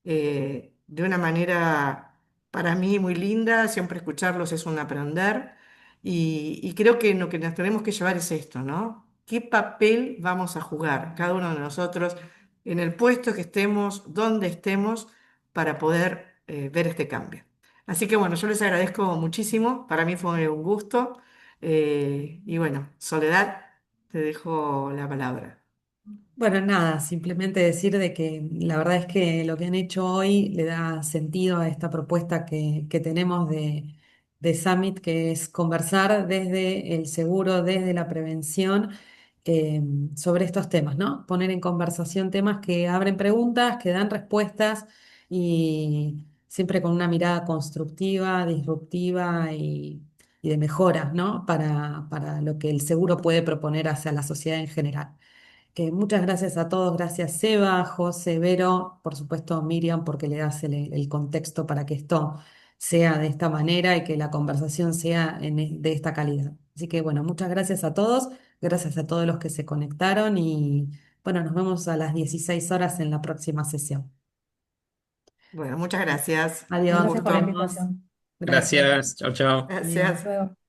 de una manera para mí muy linda, siempre escucharlos es un aprender y creo que lo que nos tenemos que llevar es esto, ¿no? ¿Qué papel vamos a jugar cada uno de nosotros en el puesto que estemos, donde estemos, para poder ver este cambio? Así que bueno, yo les agradezco muchísimo, para mí fue un gusto y bueno, Soledad, te dejo la palabra. Bueno, nada, simplemente decir de que la verdad es que lo que han hecho hoy le da sentido a esta propuesta que tenemos de Summit, que es conversar desde el seguro, desde la prevención, eh, sobre estos temas, ¿no? Poner en conversación temas que abren preguntas, que dan respuestas y siempre con una mirada constructiva, disruptiva y de mejora, ¿no? Para lo que el seguro puede proponer hacia la sociedad en general. Muchas gracias a todos, gracias Seba, José, Vero, por supuesto Miriam, porque le das el contexto para que esto sea de esta manera y que la conversación sea de esta calidad. Así que bueno, muchas gracias a todos, gracias a todos los que se conectaron y bueno, nos vemos a las 16 horas en la próxima sesión. Bueno, muchas gracias, un Adiós, Gracias nos por la gusto. vemos. invitación. Gracias. Gracias, chao, chao. Hasta Gracias. luego.